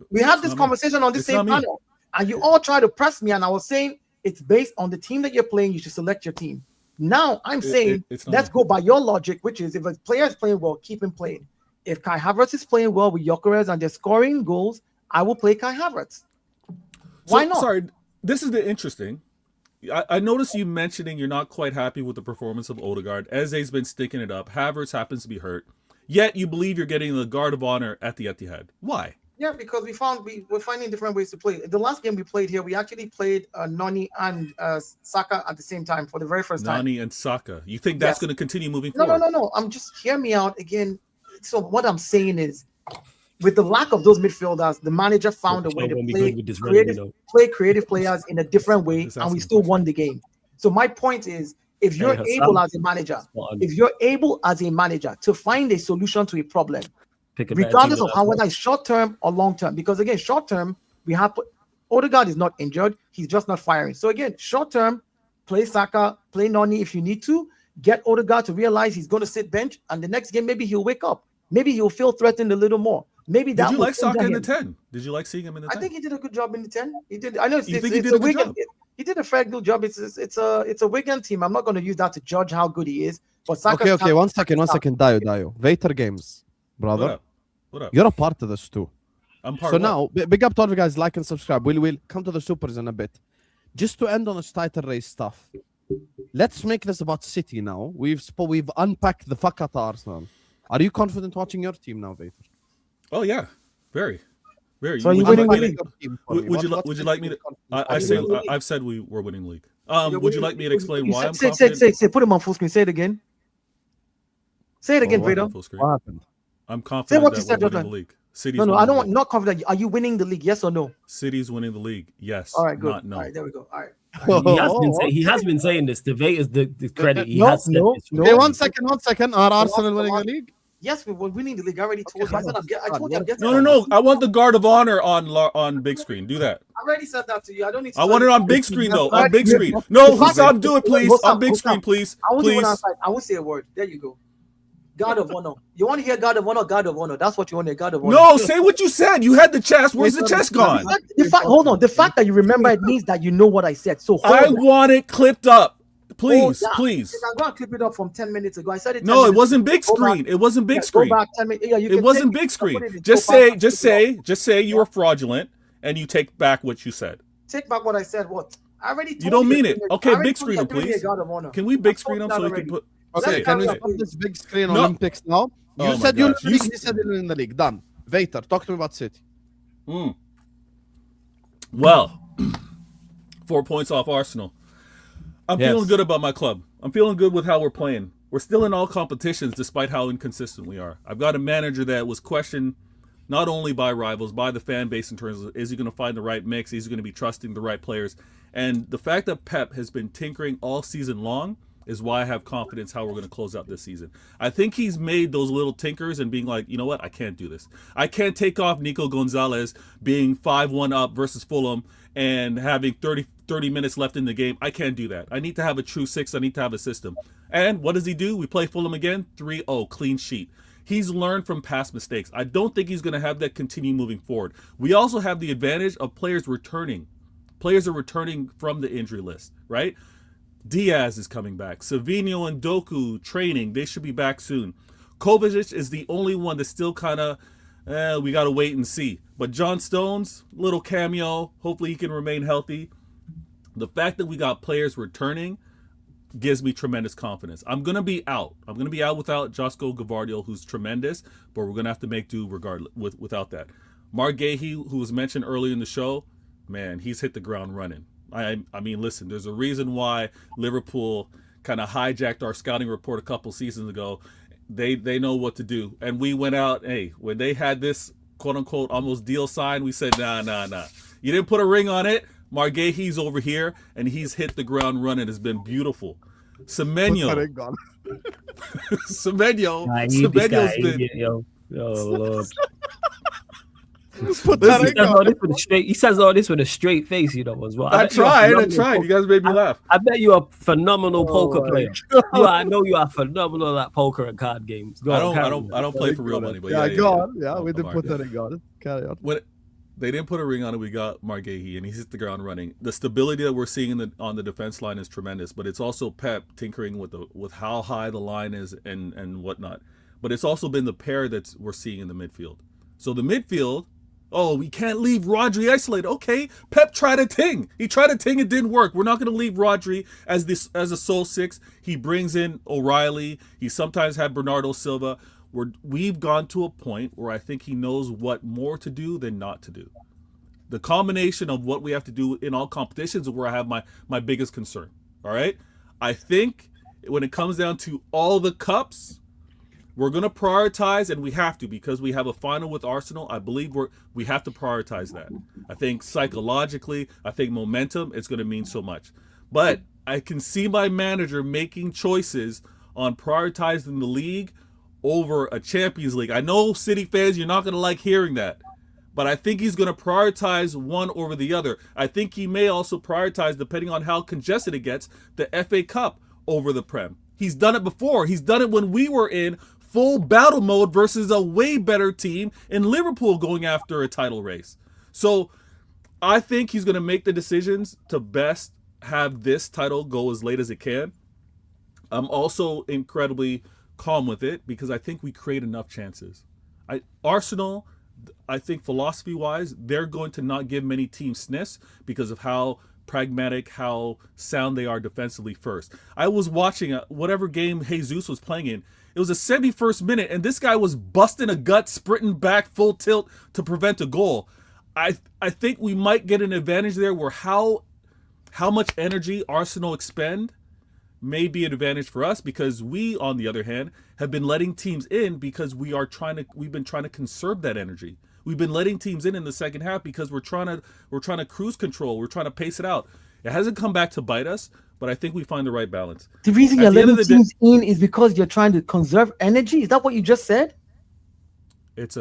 We had this conversation on the same panel, and you all try to press me, and I was saying it's based on the team that you're playing. You should select your team. Now I'm saying let's go by your logic, which is if a player is playing well, keep him playing. If Kai Havertz is playing well with Gyökeres and they're scoring goals, I will play Kai Havertz. Why not? Sorry, this is the interesting. I noticed you mentioning you're not quite happy with the performance of Odegaard. Eze's been sticking it up. Havertz happens to be hurt. Yet you believe you're getting the guard of honor at the Etihad. Why? Yeah, because we're finding different ways to play. The last game we played here, we actually played Noni and Saka at the same time for the very first time. Nani and Saka. You think that's going to continue moving forward? No. I'm just hear me out again. So what I'm saying is, with the lack of those midfielders, the manager found a way to play creative players in a different way, and we still won the game. So my point is, if you're able as a manager to find a solution to a problem, regardless of whether it's short term or long term, because again, short term we have Odegaard is not injured, he's just not firing. So again, short term, play Saka, play Noni if you need to, get Odegaard to realize he's going to sit bench, and the next game maybe he'll wake up, maybe he'll feel threatened a little more. Maybe that. Did you like Saka in the 10? Did you like seeing him in the 10? I think he did a good job in the 10. He did. I know You think he did a good job? He did a fair good job. It's a Wigan team. I'm not going to use that to judge how good he is. But Saka. Okay. One second. Dio. Vader Games, brother. What up? You're a part of this too. I'm part. So of now, big up to all you guys. Like and subscribe. We'll come to the supers in a bit. Just to end on this title race stuff. Let's make this about City now. We've unpacked the fuck out of Arsenal. Are you confident watching your team now, Vader? Oh yeah, very. Very. So are you would winning like the me to- would you like me to? I've said we're winning the league. Would you like me to explain why I'm confident? Say, put him on full screen. Say it again. Say it again, Fredo. Full screen. What happened? I'm confident what you that said, we're winning Jordan. the league. City's No, winning I the don't want. league. Not confident. Are you winning the league? Yes or no? City's winning the league. Yes. All right, good. Not no. All right, there we go. All right. He has been saying this. The Vegas the credit. He No, has said no, this. no. Okay, 1 second. Are Arsenal winning the league? Yes, we were winning the league. I already told you. I told you I'm getting No. I want the guard of honor on big screen. Do that. I already said that to you. I don't need to. I want it on big screen though. On big screen. No, Hussam, do it please. On big screen, please. I won't Please. I won't say a word. There you go. God of honor. You want to hear God of honor? God of honor. That's what you want to hear. God of honor. No, say what you said. You had the chest. Where's the chest gone? Hold on. The fact that you remember it means that you know what I said. So I want it clipped up. Please, please. I'm going to clip it up from 10 minutes ago. I said it. No, it wasn't big screen. It wasn't big screen. Go back 10 minutes. Yeah, It wasn't big screen. Just say you were fraudulent and you take back what you said. Take back what I said. What? I already told You don't mean you. it. Okay, big screen them, please. Can we big screen them so we can put? Okay, can we put this big screen on Olympics now? You said you said it in the league. Done. Vater, talk to me about City. Well, 4 points off Arsenal. I'm feeling good about my club. I'm feeling good with how we're playing. We're still in all competitions despite how inconsistent we are. I've got a manager that was questioned not only by rivals, by the fan base in terms of is he going to find the right mix? Is he going to be trusting the right players? And the fact that Pep has been tinkering all season long is why I have confidence how we're going to close out this season. I think he's made those little tinkers and being like, you know what? I can't do this. I can't take off Nico Gonzalez being 5-1 up versus Fulham and having 30 minutes left in the game. I can't do that. I need to have a true six. I need to have a system. And what does he do? We play Fulham again, 3-0, clean sheet. He's learned from past mistakes. I don't think he's going to have that continue moving forward. We also have the advantage of players returning. Players are returning from the injury list, right? Diaz is coming back. Savinho and Doku training. They should be back soon. Kovacic is the only one that's still kind of, we got to wait and see. But John Stones, little cameo. Hopefully he can remain healthy. The fact that we got players returning gives me tremendous confidence. I'm going to be out. I'm going to be out without Josko Gvardiol, who's tremendous, but we're going to have to make do regardless without that. Mark Gahey, who was mentioned earlier in the show, man, he's hit the ground running. I mean, listen, there's a reason why Liverpool kind of hijacked our scouting report a couple seasons ago. They know what to do. And we went out, hey, when they had this quote-unquote almost deal signed, we said, nah. You didn't put a ring on it. Marguerite's over here, and he's hit the ground running. It's been beautiful. Semenyo. Semenyo's been... Yo, Lord. He says all this with a straight face, you know, as well. I tried. You guys made me laugh. I bet you're a phenomenal poker player. I know you are phenomenal at poker and card games. I don't play for real money, but go on. Yeah, we didn't put that ring on it. Carry on. When they didn't put a ring on it, we got Mark Gahey, and he's hit the ground running. The stability that we're seeing on the defense line is tremendous, but it's also Pep tinkering with how high the line is and whatnot. But it's also been the pair that we're seeing in the midfield. So the midfield. Oh, we can't leave Rodri isolated. Okay, Pep tried a ting. He tried a ting. It didn't work. We're not going to leave Rodri as a sole six. He brings in O'Reilly. He sometimes had Bernardo Silva. We've gone to a point where I think he knows what more to do than not to do. The combination of what we have to do in all competitions is where I have my biggest concern. All right? I think when it comes down to all the cups, we're going to prioritize, and we have to because we have a final with Arsenal. I believe we have to prioritize that. I think psychologically, I think momentum, it's going to mean so much. But I can see my manager making choices on prioritizing the league over a Champions League. I know City fans, you're not going to like hearing that. But I think he's going to prioritize one over the other. I think he may also prioritize, depending on how congested it gets, the FA Cup over the Prem. He's done it before. He's done it when we were in full battle mode versus a way better team in Liverpool going after a title race. So I think he's going to make the decisions to best have this title go as late as it can. I'm also incredibly calm with it because I think we create enough chances. Arsenal, I think philosophy-wise, they're going to not give many teams sniffs because of how pragmatic, how sound they are defensively first. I was watching whatever game Jesus was playing in. It was the 71st minute, and this guy was busting a gut, sprinting back full tilt to prevent a goal. I think we might get an advantage there where how much energy Arsenal expend may be an advantage for us, because we, on the other hand, have been letting teams in because we've been trying to conserve that energy. We've been letting teams in the second half because we're trying to cruise control. We're trying to pace it out. It hasn't come back to bite us, but I think we find the right balance. The reason you're letting teams in is because you're trying to conserve energy. Is that what you just said? It's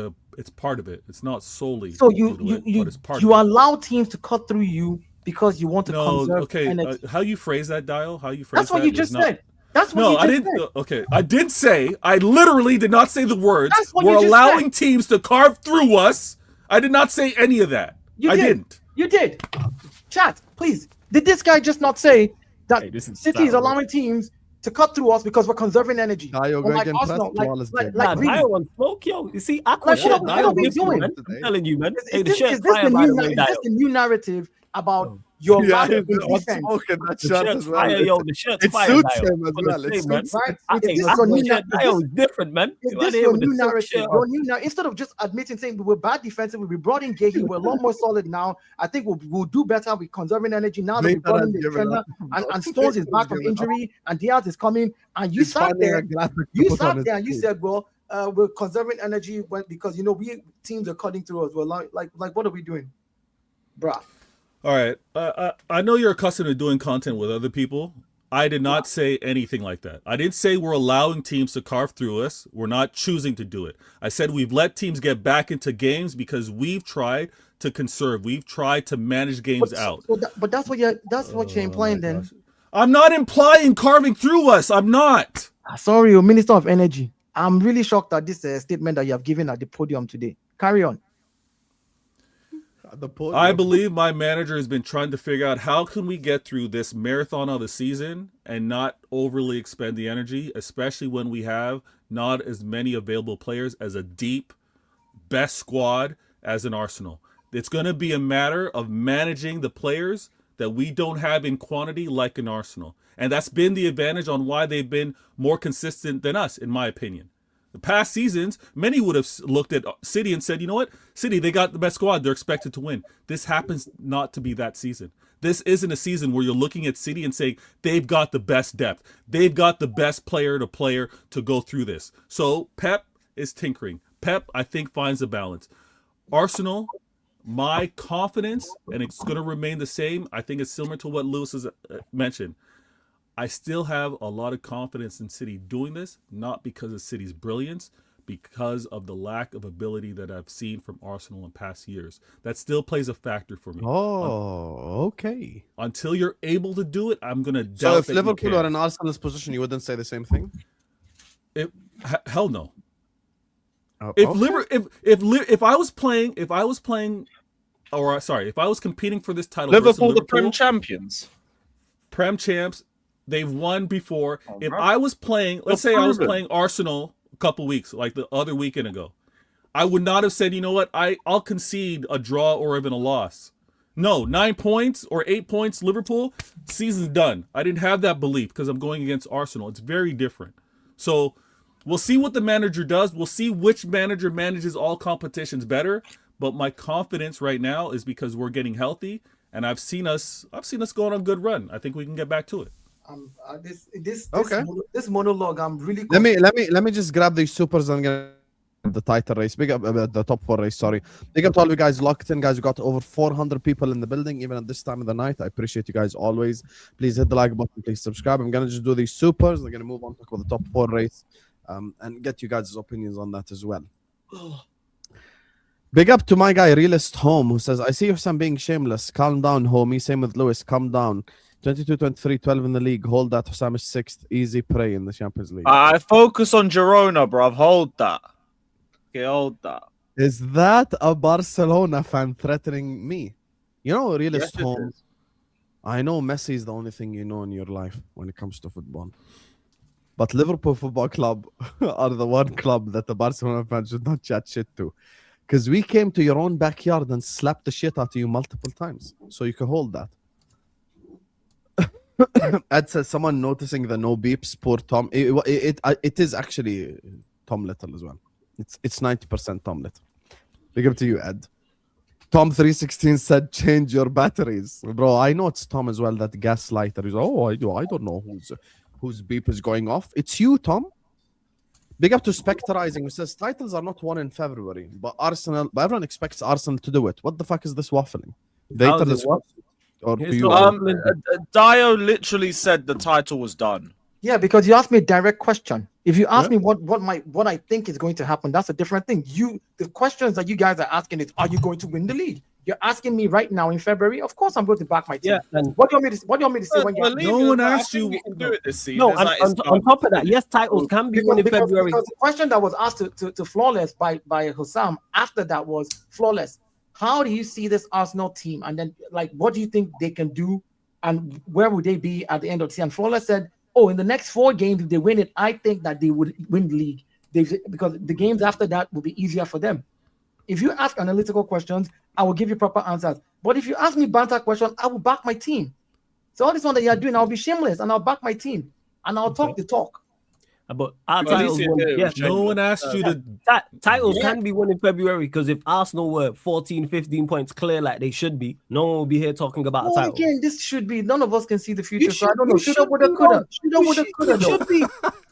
part of it. It's not solely. So you allow teams to cut through you because you want to conserve energy. How you phrase that, Dial? How you phrase That's what you just said. That's what no, you just I didn't. said. Okay, I did say. I literally did not say the words. That's what We're you just allowing said. teams to carve through us. I did not say any of that. I didn't. You did. Chat, please. Did this guy just not say that City is allowing teams to cut through us because we're conserving energy? Dio Or like going Arsenal, like Dio on smoke, yo. You see, Aqua Like, shit. what are we doing? Man. I'm telling you, man. Is this the new narrative about your lack of defense? The shirt's fire, yo. The shirt's It fire, suits Dio. him as well. It suits Right? Hey, Is this Aqua your new shirt, Dio is different, man. Is You this out here your with the new silk narrative? shirt Your new instead of just admitting saying we were bad defensively, we brought in Gahey, we're a lot more solid now. I think we'll do better with conserving energy now that we brought in the defender and Stones is back from injury and Diaz is coming and you sat there and you said, well, we're conserving energy because we teams are cutting through us. Well, like what are we doing, bruh? All right. I know you're accustomed to doing content with other people. I did not say anything like that. I didn't say we're allowing teams to carve through us. We're not choosing to do it. I said we've let teams get back into games because we've tried to conserve. We've tried to manage games out. But that's what you're implying then. Gosh. I'm not implying carving through us. I'm not. Sorry, Minister of Energy. I'm really shocked at this statement that you have given at the podium today. Carry on. I believe my manager has been trying to figure out how can we get through this marathon of the season and not overly expend the energy, especially when we have not as many available players as a deep, best squad as an Arsenal. It's going to be a matter of managing the players that we don't have in quantity like an Arsenal. And that's been the advantage on why they've been more consistent than us, in my opinion. The past seasons, many would have looked at City and said, you know what? City, they got the best squad. They're expected to win. This happens not to be that season. This isn't a season where you're looking at City and saying they've got the best depth. They've got the best player to go through this. So Pep is tinkering. Pep, I think, finds a balance. Arsenal, my confidence, and it's going to remain the same. I think it's similar to what Lewis has mentioned. I still have a lot of confidence in City doing this, not because of City's brilliance, because of the lack of ability that I've seen from Arsenal in past years. That still plays a factor for me. Oh, okay. Until you're able to do it, I'm going to doubt. So if Liverpool are in Arsenal's position, you wouldn't say the same thing? Hell no. If I was competing for this title, Liverpool, the Prem champions. Prem champs. They've won before. If I was playing, let's say I was playing Arsenal a couple weeks, like the other weekend ago, I would not have said, you know what, I'll concede a draw or even a loss. No, 9 points or 8 points, Liverpool, season's done. I didn't have that belief because I'm going against Arsenal. It's very different. So we'll see what the manager does. We'll see which manager manages all competitions better. But my confidence right now is because we're getting healthy, and I've seen us go on a good run. I think we can get back to it. This monologue, I'm really. Let me just grab these supers and get the title race. Big up the top 4 race. Sorry, big up to all you guys locked in, guys. We got over 400 people in the building, even at this time of the night. I appreciate you guys always. Please hit the like button. Please subscribe. I'm gonna just do these supers. I'm gonna move on to talk about the top 4 race, and get you guys' opinions on that as well. Big up to my guy Realist Home, who says, I see your son being shameless. Calm down, homie. Same with Lewis. Calm down. 22, 23, 12 in the league. Hold that. Hussam is 6th. Easy prey in the Champions League. I focus on Girona, bruv. Hold that. Okay, hold that. Is that a Barcelona fan threatening me? You know, Realist Home. I know Messi is the only thing you know in your life when it comes to football. But Liverpool Football Club are the one club that the Barcelona fans should not chat shit to. Because we came to your own backyard and slapped the shit out of you multiple times. So you can hold that. Ed says, someone noticing the no beeps, poor Tom. It is actually Tom Little as well. It's 90% Tom Little. Big up to you, Ed. Tom316 said, change your batteries. Bro, I know it's Tom as well, that gaslighter. He's, I don't know whose beep is going off. It's you, Tom. Big up to Spectrizing, who says, titles are not won in February, but everyone expects Arsenal to do it. What the fuck is this waffling? How is it what? Or do Here's you? the- Dio literally said the title was done. Yeah, because you asked me a direct question. If you ask me what I think is going to happen, that's a different thing. The questions that you guys are asking is, are you going to win the league? You're asking me right now in February. Of course, I'm going to back my team. Yeah, and What do you want me to say when you? No one asked you. We can do it this season. no, It's and like, it's on top of that, yes, titles can be won in February. Because the question that was asked to Flawless by Hussam after that was, Flawless, how do you see this Arsenal team? And then, like, what do you think they can do? And where would they be at the end of the season? Flawless said, in the next 4 games, if they win it, I think that they would win the league. Because the games after that will be easier for them. If you ask analytical questions, I will give you proper answers. But if you ask me banter questions, I will back my team. So all this one that you're doing, I'll be shameless and I'll back my team. And I'll talk the talk. But our titles won, No one asked you to. titles can be won in February, because if Arsenal were 14, 15 points clear like they should be, no one will be here talking about a title. Again, this should be, none of us can see the future. You So I don't know. should- Shoulda, you woulda, should coulda. be, Shoulda, woulda, coulda. It should be.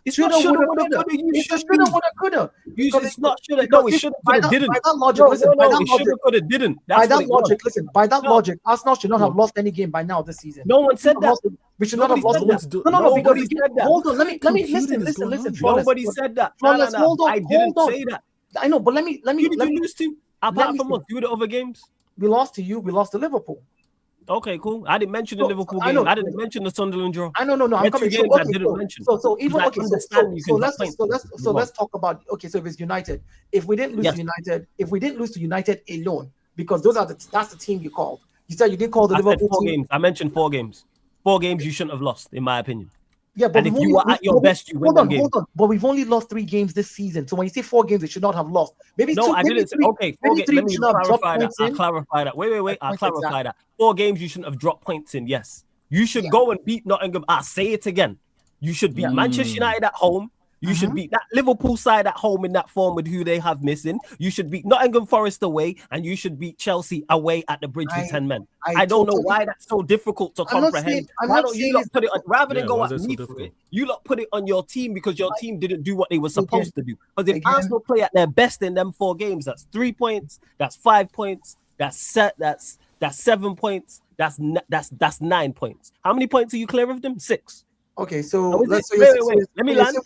It's not shoulda, woulda, coulda. It's shoulda, woulda, coulda. It's not shoulda. No, it shoulda, coulda, didn't. By that logic, No, listen, no, by no, that it shoulda, logic, coulda, didn't. by That's that what it was. logic, listen, by that No. logic, Arsenal should not have No. lost any game by now this season. No one said that. We should not have Nobody lost. said that. No, because Nobody said that. hold on. Let me Computing listen. is going on. Flawless. Nobody said that. Flawless, hold on. I didn't hold on. say that. I know, but let me. Who did let you me lose to? let Apart me from see. what? Do the other games? we lost to you. We lost to Liverpool. Okay, cool. I didn't mention the So, Liverpool I game. know. I didn't mention the Sunderland draw. I know. I'm That's coming. two games I didn't mention. So even I okay. understand you can drop points. Let's talk about okay. So if it's United, if we didn't lose to United, alone, because that's the team you called. You said you didn't call the I said Liverpool 4 team. games. I mentioned 4 games. 4 games you shouldn't have lost, in my opinion. Yeah, but And if you were at your best, you win the game. Hold on. But we've only lost 3 games this season. So when you say 4 games, they should not have lost. Maybe No, 2. I maybe didn't say. 3, Okay, 4 maybe games. 3 Let me should not have dropped clarify that. points I'll in. clarify that. Wait. I'll Points clarify exact. that. 4 games you shouldn't have dropped points in. Yes, you should go and beat Nottingham. I'll say it again. You should beat Manchester United at home. You should beat that Liverpool side at home in that form with who they have missing. You should beat Nottingham Forest away, and you should beat Chelsea away at the Bridge with 10 men. I don't know why that's so difficult to comprehend. Why don't you lot put it on, rather than go at me for it, you lot put it on your team, because your team didn't do what they were supposed to do. Because if Arsenal play at their best in them 4 games, that's 3 points, that's 5 points, that's 7 points, that's 9 points. How many points are you clear of them? 6. Okay, so Let's say wait. Let me land.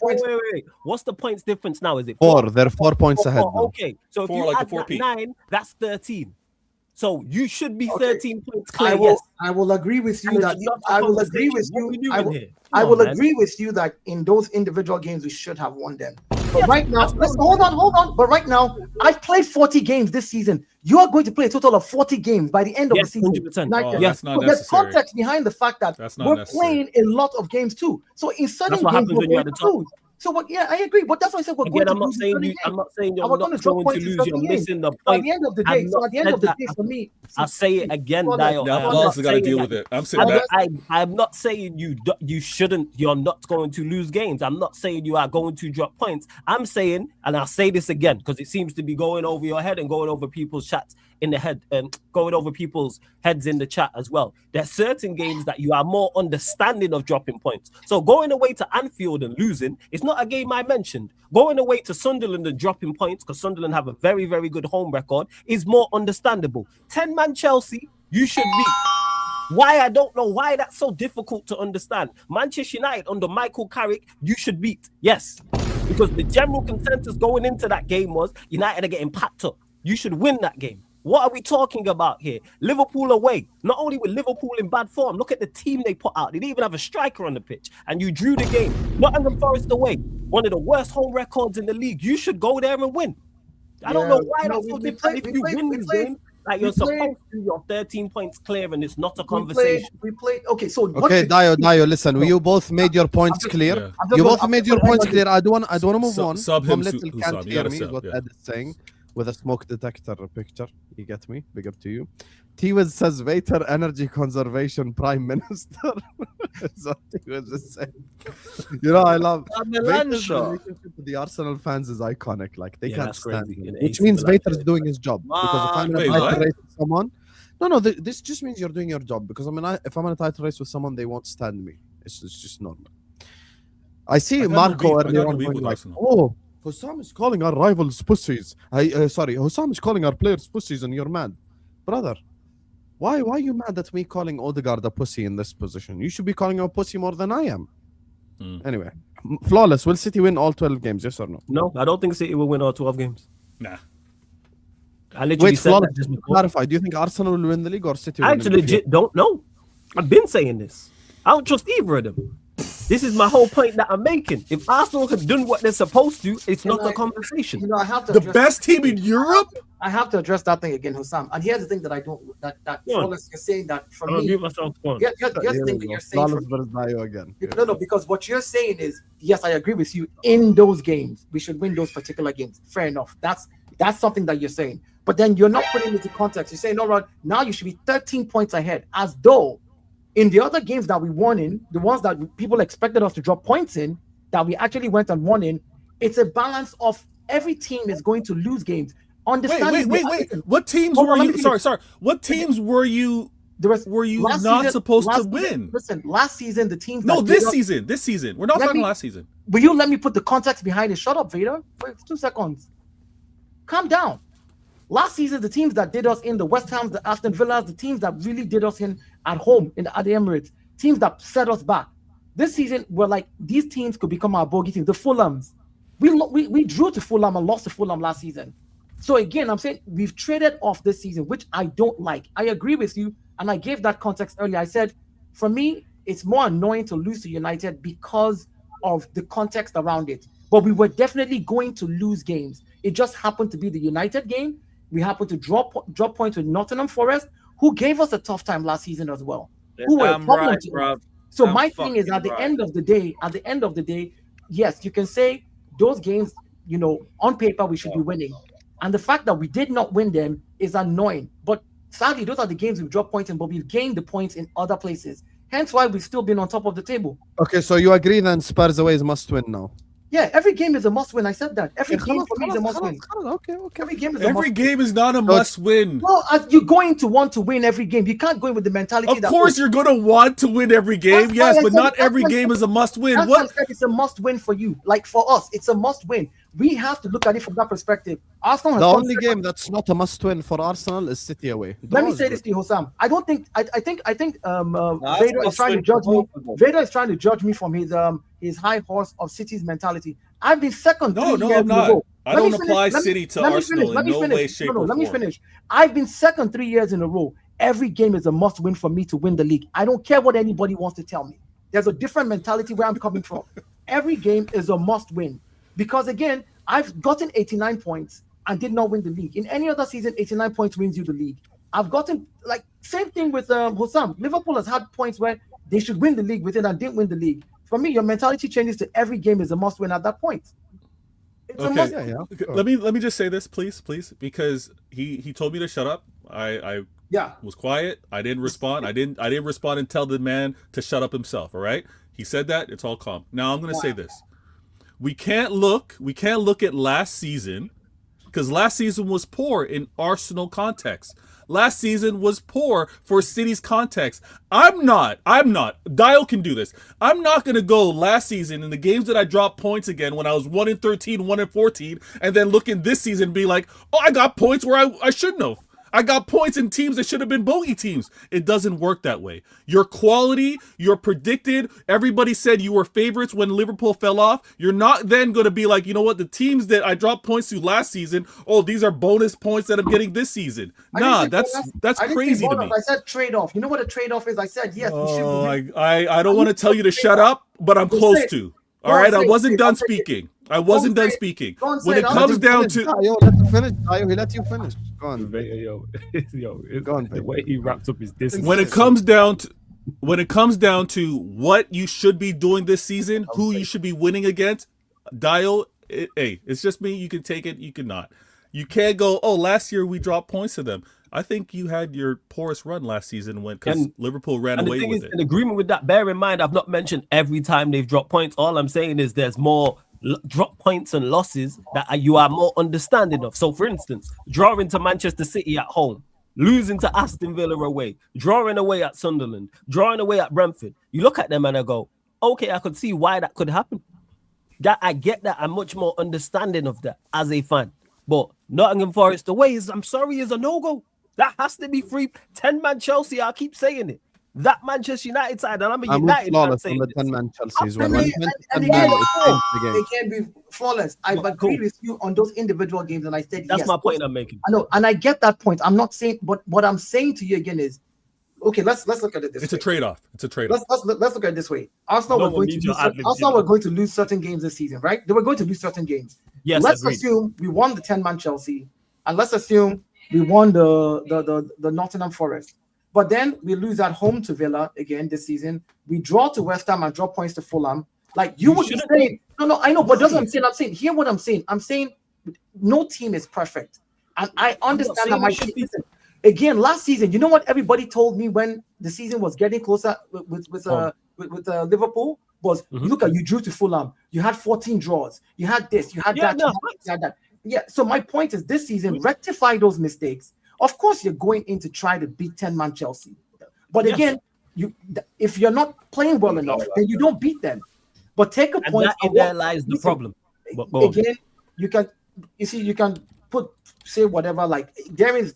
points. Wait. What's the points difference now? Is it 4? They're 4 points ahead. now. Okay, so if 4 you like the add 4 that peak. 9, that's 13. So you should be Okay. 13 points clear. I will agree with you And that it's not a I will agree conversation. with What we you. doing here? I Come will on, man. agree with you that in those individual games we should have won them. But right now, hold on. But right now, I've played 40 games this season. You are going to play a total of 40 games by the end of the Yes, season. 100%. United. Oh, that's not So there's necessary. context behind the fact that That's not we're necessary. playing a lot of games too. So in certain That's what games happens we're when you're going at to the top. lose. So what? Yeah, I agree. But that's why I said we're Again, going to I'm not lose. saying certain you. games. I'm not saying And you're we're not going to drop going to points in lose. You're certain games. missing the So at point. the end of the I've day, not for me, I'll say it again, Flawless. Dio. Now, I'm Flawless not has got to saying deal that- with it. I'm sitting back. I'm not saying you shouldn't. You're not going to lose games. I'm not saying you are going to drop points. I'm saying, and I'll say this again because it seems to be going over your head and going over people's chats in the head, going over people's heads in the chat as well. There's certain games that you are more understanding of dropping points. So going away to Anfield and losing, it's not a game I mentioned. Going away to Sunderland and dropping points, because Sunderland have a very, very good home record, is more understandable. 10-man Chelsea, you should beat. Why? I don't know why that's so difficult to understand. Manchester United under Michael Carrick, you should beat. Yes. Because the general consensus going into that game was United are getting packed up. You should win that game. What are we talking about here? Liverpool away. Not only with Liverpool in bad form, look at the team they put out. They didn't even have a striker on the pitch, and you drew the game. Nottingham Forest away. One of the worst home records in the league. You should go there and win. I don't know why that's so different. If you win these games, like you're supposed to, you're 13 points clear, and it's not a conversation. We played. Okay, so Okay, Dio, listen. You both made your points clear. Yeah. You both made your points clear. I don't want to move on. Sub Tom him, Little Husam. can't You hear gotta me, is sub, what yeah. Ed is saying. with a smoke detector picture. You get me? Big up to you. T-Wiz says Vader energy conservation prime minister. That's what T-Wiz is saying. You know, I love Vader's relationship with the Arsenal fans is iconic. Like they can't stand him, which means Vader's doing his job. Because if I'm in a title race with someone, this just means you're doing your job. Because if I'm in a title race with someone, they won't stand me. It's just normal. I see Marco earlier on going like, oh, Hussam is calling our rivals pussies. Hussam is calling our players pussies and you're mad. Brother, why are you mad at me calling Odegaard a pussy in this position? You should be calling him a pussy more than I am. Anyway, flawless. Will City win all 12 games, yes or no? No, I don't think City will win all 12 games. Nah. I literally said that just before. Clarify. Do you think Arsenal will win the league or City will I win actually the league? legit don't know. I've been saying this. I don't trust either of them. This is my whole point that I'm making. If Arsenal have done what they're supposed to, it's not a conversation. You know, I have to The best team in Europe? I have to address that thing again, Hussam. And here's the thing that I don't Flawless, you're saying that for me. Give myself one. Here's the thing that you're saying. Flawless versus Dio again. No, because what you're saying is, yes, I agree with you. In those games, we should win those particular games. Fair enough. That's something that you're saying. But then you're not putting it into context. You're saying, all right, now you should be 13 points ahead, as though in the other games that we won in, the ones that people expected us to drop points in, that we actually went and won in, it's a balance of every team is going to lose games. Wait. What teams were you? Sorry. What teams were you? Not supposed to win? Listen, last season the teams. No, this season. We're not talking last season. Will you let me put the context behind it? Shut up, Vader. Wait 2 seconds. Calm down. Last season, the teams that did us in, the West Hams, the Aston Villas, the teams that really did us in at home at the Emirates, teams that set us back. This season, we're like, these teams could become our bogey teams. The Fulhams. We drew to Fulham and lost to Fulham last season. So again, I'm saying we've traded off this season, which I don't like. I agree with you, and I gave that context earlier. I said, for me, it's more annoying to lose to United because of the context around it. But we were definitely going to lose games. It just happened to be the United game. We happened to drop points with Nottingham Forest, who gave us a tough time last season as well. Who were a problem to us. So my thing is, at the end of the day, yes, you can say those games, on paper we should be winning. And the fact that we did not win them is annoying. But sadly, those are the games we've dropped points in, but we've gained the points in other places. Hence why we've still been on top of the table. Okay, so you agree then Spurs away is must win now? Yeah, every game is a must win. I said that. Every game for me is a must win. Okay. Every game is Every game is not a must win. Well, you're going to want to win every game. You can't go in with the mentality. Of course, you're going to want to win every game. Yes, but not every game is a must win. What? It's a must win for you. Like for us, it's a must win. We have to look at it from that perspective. Arsenal has the only game that's not a must win for Arsenal is City away. Let me say this to you, Hussam. I don't think. I think. Vader is trying to judge me. Vader is trying to judge me from his high horse of City's mentality. I've been second. No, I'm not. I don't apply City to Arsenal in no way, shape, or form. Let me finish. I've been second 3 years in a row. Every game is a must win for me to win the league. I don't care what anybody wants to tell me. There's a different mentality where I'm coming from. Every game is a must win. Because again, I've gotten 89 points and did not win the league. In any other season, 89 points wins you the league. I've gotten same thing with Hussam. Liverpool has had points where they should win the league with it and didn't win the league. For me, your mentality changes to every game is a must win at that point. It's a must win. Sure. Let me just say this, please, because he told me to shut up. I was quiet. I didn't respond. I didn't respond and tell the man to shut up himself. All right. He said that. It's all calm. Now I'm going to say this. We can't look at last season because last season was poor in Arsenal context. Last season was poor for City's context. I'm not. Dial can do this. I'm not going to go last season in the games that I dropped points again when I was 1-13, 1-14, and then look in this season and be like, oh, I got points where I shouldn't have. I got points in teams that should have been bogey teams. It doesn't work that way. Your quality, you're predicted. Everybody said you were favorites when Liverpool fell off. You're not then going to be like, you know what, the teams that I dropped points to last season, oh, these are bonus points that I'm getting this season. Nah, that's crazy to me. I said trade-off. You know what a trade-off is? I said, yes, we should. I don't want to tell you to shut up, but I'm close to. All right, I wasn't done speaking. When it comes down to let him finish. He let you finish. Go on, Go on. The way he wraps up his distance. When it comes down to what you should be doing this season, who you should be winning against, Dial. Hey, it's just me. You can take it. You can not. You can't go, oh, last year we dropped points to them. I think you had your poorest run last season because Liverpool ran And the away thing with is, it. in agreement with that, bear in mind, I've not mentioned every time they've dropped points. All I'm saying is there's more drop points and losses that you are more understanding of. So, for instance, drawing to Manchester City at home, losing to Aston Villa away, drawing away at Sunderland, drawing away at Brentford. You look at them and I go, okay, I could see why that could happen. That I get that. I'm much more understanding of that as a fan. But Nottingham Forest away is a no-go. That has to be free. 10-man Chelsea, I keep saying it. That Manchester United side, and I'm a United fan flawless on saying the this. 10-man Chelsea as well. And When they, it went to and 10 man, again, it changed the game. they can be flawless. I agree with you on those individual games, and I said That's yes. my point I'm making. I know, and I get that point. I'm not saying, but what I'm saying to you again is, okay, let's look at it this way. It's a trade-off. It's a trade-off. Let's look at it this way. Arsenal were going to lose certain games this season, right? They were going to lose certain games. Yes, let's agreed. assume we won the 10-man Chelsea, and let's assume we won the Nottingham Forest. But then we lose at home to Villa again this season. We draw to West Ham and drop points to Fulham. Like you would say, no, I know, but that's what I'm saying. Hear what I'm saying. I'm saying no team is perfect, and I understand that my team. Listen, again, last season, you know what everybody told me when the season was getting closer with Liverpool was, look at you drew to Fulham, you had 14 draws, you had this, you had that, you had that. Yeah. So my point is, this season, rectify those mistakes. Of course, you're going in to try to beat 10-man Chelsea, but again, if you're not playing well enough, then you don't beat them. But take a point. And there lies the problem. Again, you can say whatever. Like therein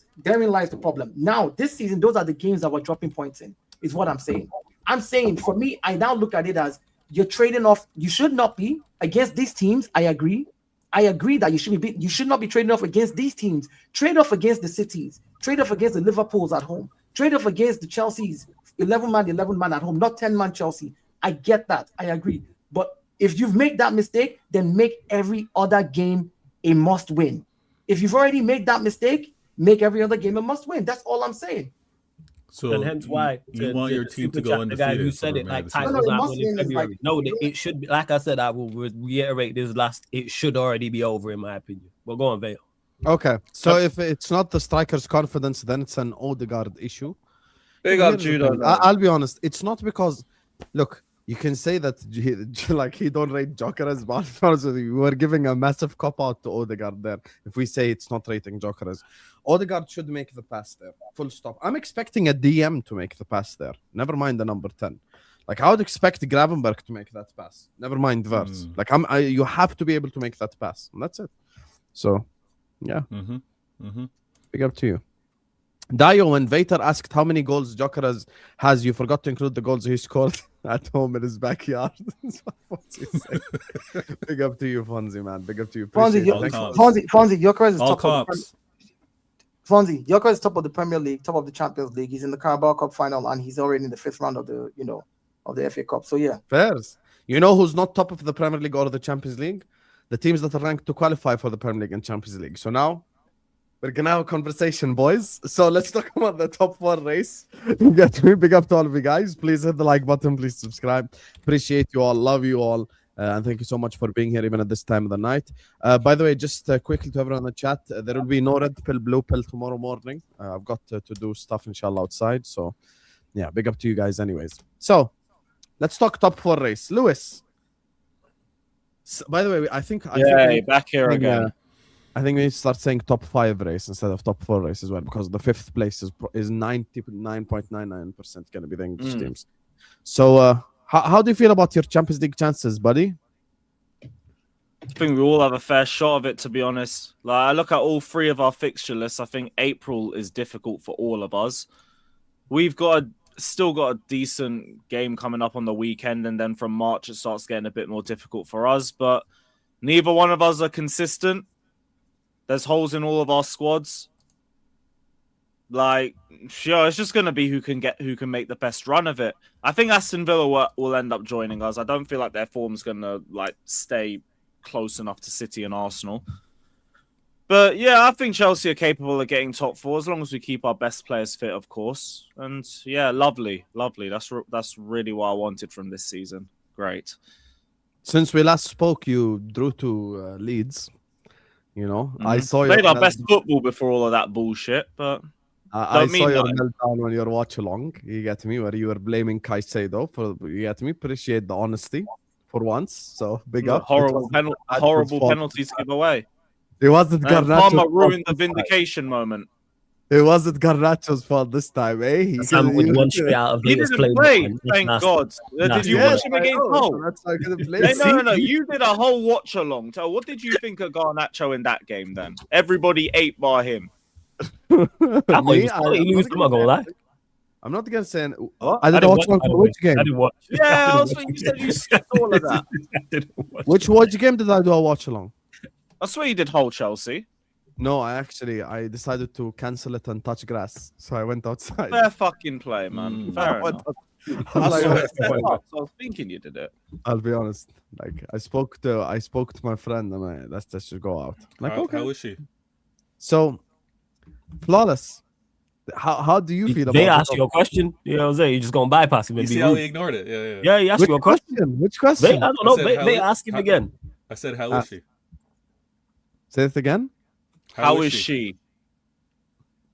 lies the problem. Now, this season, those are the games that we're dropping points in. Is what I'm saying. I'm saying for me, I now look at it as you're trading off. You should not be against these teams. I agree that you should not be trading off against these teams. Trade off against the cities. Trade off against the Liverpools at home. Trade off against the Chelseas, 11 man at home, not 10-man Chelsea. I get that. I agree. But if you've made that mistake, then make every other game a must win. If you've already made that mistake, make every other game a must win. That's all I'm saying. So and hence why you want your team to go undefeated. The guy who said it like titles not winning February. No, it should be. Like I said, I will reiterate this last. It should already be over in my opinion. Well, go on, Vale. Okay, so if it's not the striker's confidence, then it's an Odegaard issue. Big up, Judo. I'll be honest. It's not because, look, you can say that he don't rate Jokeres, but I'll be honest with you, we're giving a massive cop out to Odegaard there. If we say it's not rating Jokeres, Odegaard should make the pass there. Full stop. I'm expecting a DM to make the pass there. Never mind the number 10. Like I would expect Gravenberg to make that pass. Never mind Wirtz. Like you have to be able to make that pass, and that's it. So, yeah. Big up to you. Dio, when Vater asked how many goals Jokeres has, you forgot to include the goals he scored at home in his backyard. Big up to you, Fonzie, man. Big up to you. Fonzie, Jokeres is top of the Fonzie, Jokeres is top of the Premier League, top of the Champions League. He's in the Carabao Cup final, and he's already in the 5th round of the FA Cup. So yeah. Fairs. You know who's not top of the Premier League or the Champions League? The teams that are ranked to qualify for the Premier League and Champions League. So now we're gonna have a conversation, boys. So let's talk about the top 4 race. Big up to all of you guys. Please hit the like button. Please subscribe. Appreciate you all. Love you all. And thank you so much for being here even at this time of the night. By the way, just quickly to everyone in the chat, there will be no red pill, blue pill tomorrow morning. I've got to do stuff, inshallah, outside. So yeah, big up to you guys anyways. So let's talk top 4 race. Lewis. By the way, I think back here again. I think we need to start saying top 5 race instead of top 4 race as well, because the 5th place is 99.99% going to be the English teams. So how do you feel about your Champions League chances, buddy? I think we all have a fair shot of it, to be honest. Like I look at all 3 of our fixture lists. I think April is difficult for all of us. We've still got a decent game coming up on the weekend, and then from March it starts getting a bit more difficult for us. But neither one of us are consistent. There's holes in all of our squads. Like, sure, it's just going to be who can make the best run of it. I think Aston Villa will end up joining us. I don't feel like their form's going to stay close enough to City and Arsenal. But yeah, I think Chelsea are capable of getting top 4 as long as we keep our best players fit, of course. And yeah, lovely. That's really what I wanted from this season. Great. Since we last spoke, you drew to Leeds. You know, Mhm. I saw Played your our best football before all of that bullshit, but I don't saw mean your nothing. meltdown when you were watch along. You get me, where you were blaming Caicedo for. You get me. Appreciate the honesty for once. So big up. It Horrible, wasn't Garnacho's horrible fault. penalties to give away. It wasn't And Garnacho's Palmer fault ruined the this time. vindication moment. It wasn't Garnacho's fault this time, eh? Sam with one straight out of He Vegas didn't playbook, play, man. That's thank nasty. God. Did Nasty. you Yeah, watch him I against know, Hull? so that's why I couldn't blame Hey, him. no. You did a whole watch along. So what did you think of Garnacho in that game then? Everybody ate by him. I thought he was Me, quality lose, I'm not gonna lie. I'm not gonna say. What? I didn't watch one by the for way. which game? I didn't watch. Yeah, I was you said you skipped all of that. I didn't watch. Which game did I do a watch along? I swear you did whole Chelsea. No, I decided to cancel it and touch grass, so I went outside. Fair fucking play, man. Fair enough. I was like, I was thinking you did it. I'll be honest. Like I spoke to my friend and let's just go out. Like okay. How is she? So flawless. How do you feel about They it? asked you a question. You know what I'm saying? You're just gonna bypass him You and see be how rude. he ignored it? Yeah. Yeah, he asked Which you a question. Which question? They, I don't know. I said, They how- ask him how- again. I said, how is she? Say it again. How is she?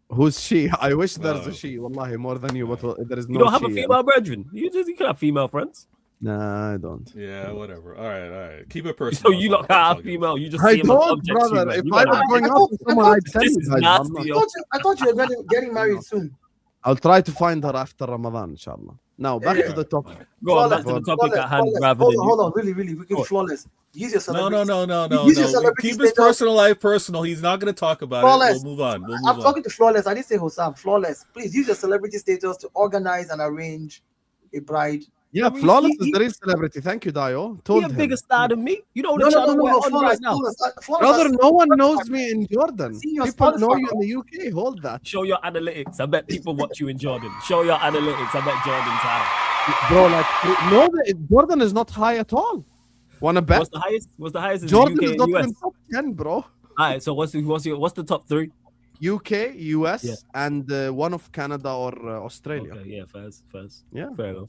Who's she? I wish there's Oh. a she. Wallahi, more than you, but there is no You don't have a she. female brethren. You can have female friends. Nah, I don't. Yeah, whatever. All right. Keep it personal. So you It's all- look it's all at good. female. You just I see him as don't, objects. brother. man. If You I gotta- was going out with someone, I'd tell This you is guys. I'm nasty, not- yo. I thought you were getting married soon. I'll try to find her after Ramadan, inshallah. Now back to the topic. Go on, back to the topic at hand rather than you. Hold on, really, we can flawless. Use your No. celebrity. Use your celebrity Keep his status. personal life personal. He's not going to talk about Flawless. it. We'll move on. I'm talking to Flawless. I didn't say Hossam. Flawless. Please use your celebrity status to organize and arrange a bride. Yeah, I mean, flawless he- is the real celebrity. Thank you, Dio. You're Told a him. bigger star than me. You know the No, channel we're on Flawless, right now. Flawless, Brother, no one knows me in Jordan. See your People know Spotify. you in the UK. Hold that. Show your analytics. I bet people watch you in Jordan. Show your analytics. I bet Jordan's high. Bro, like, no, Jordan is not high at all. Wanna bet? What's the highest? What's the highest in Jordan the UK is and not US? even top 10, bro. All right. So what's the top three? UK, US, Yeah. and one of Canada or Australia. Okay, yeah, first. Yeah. Fair enough.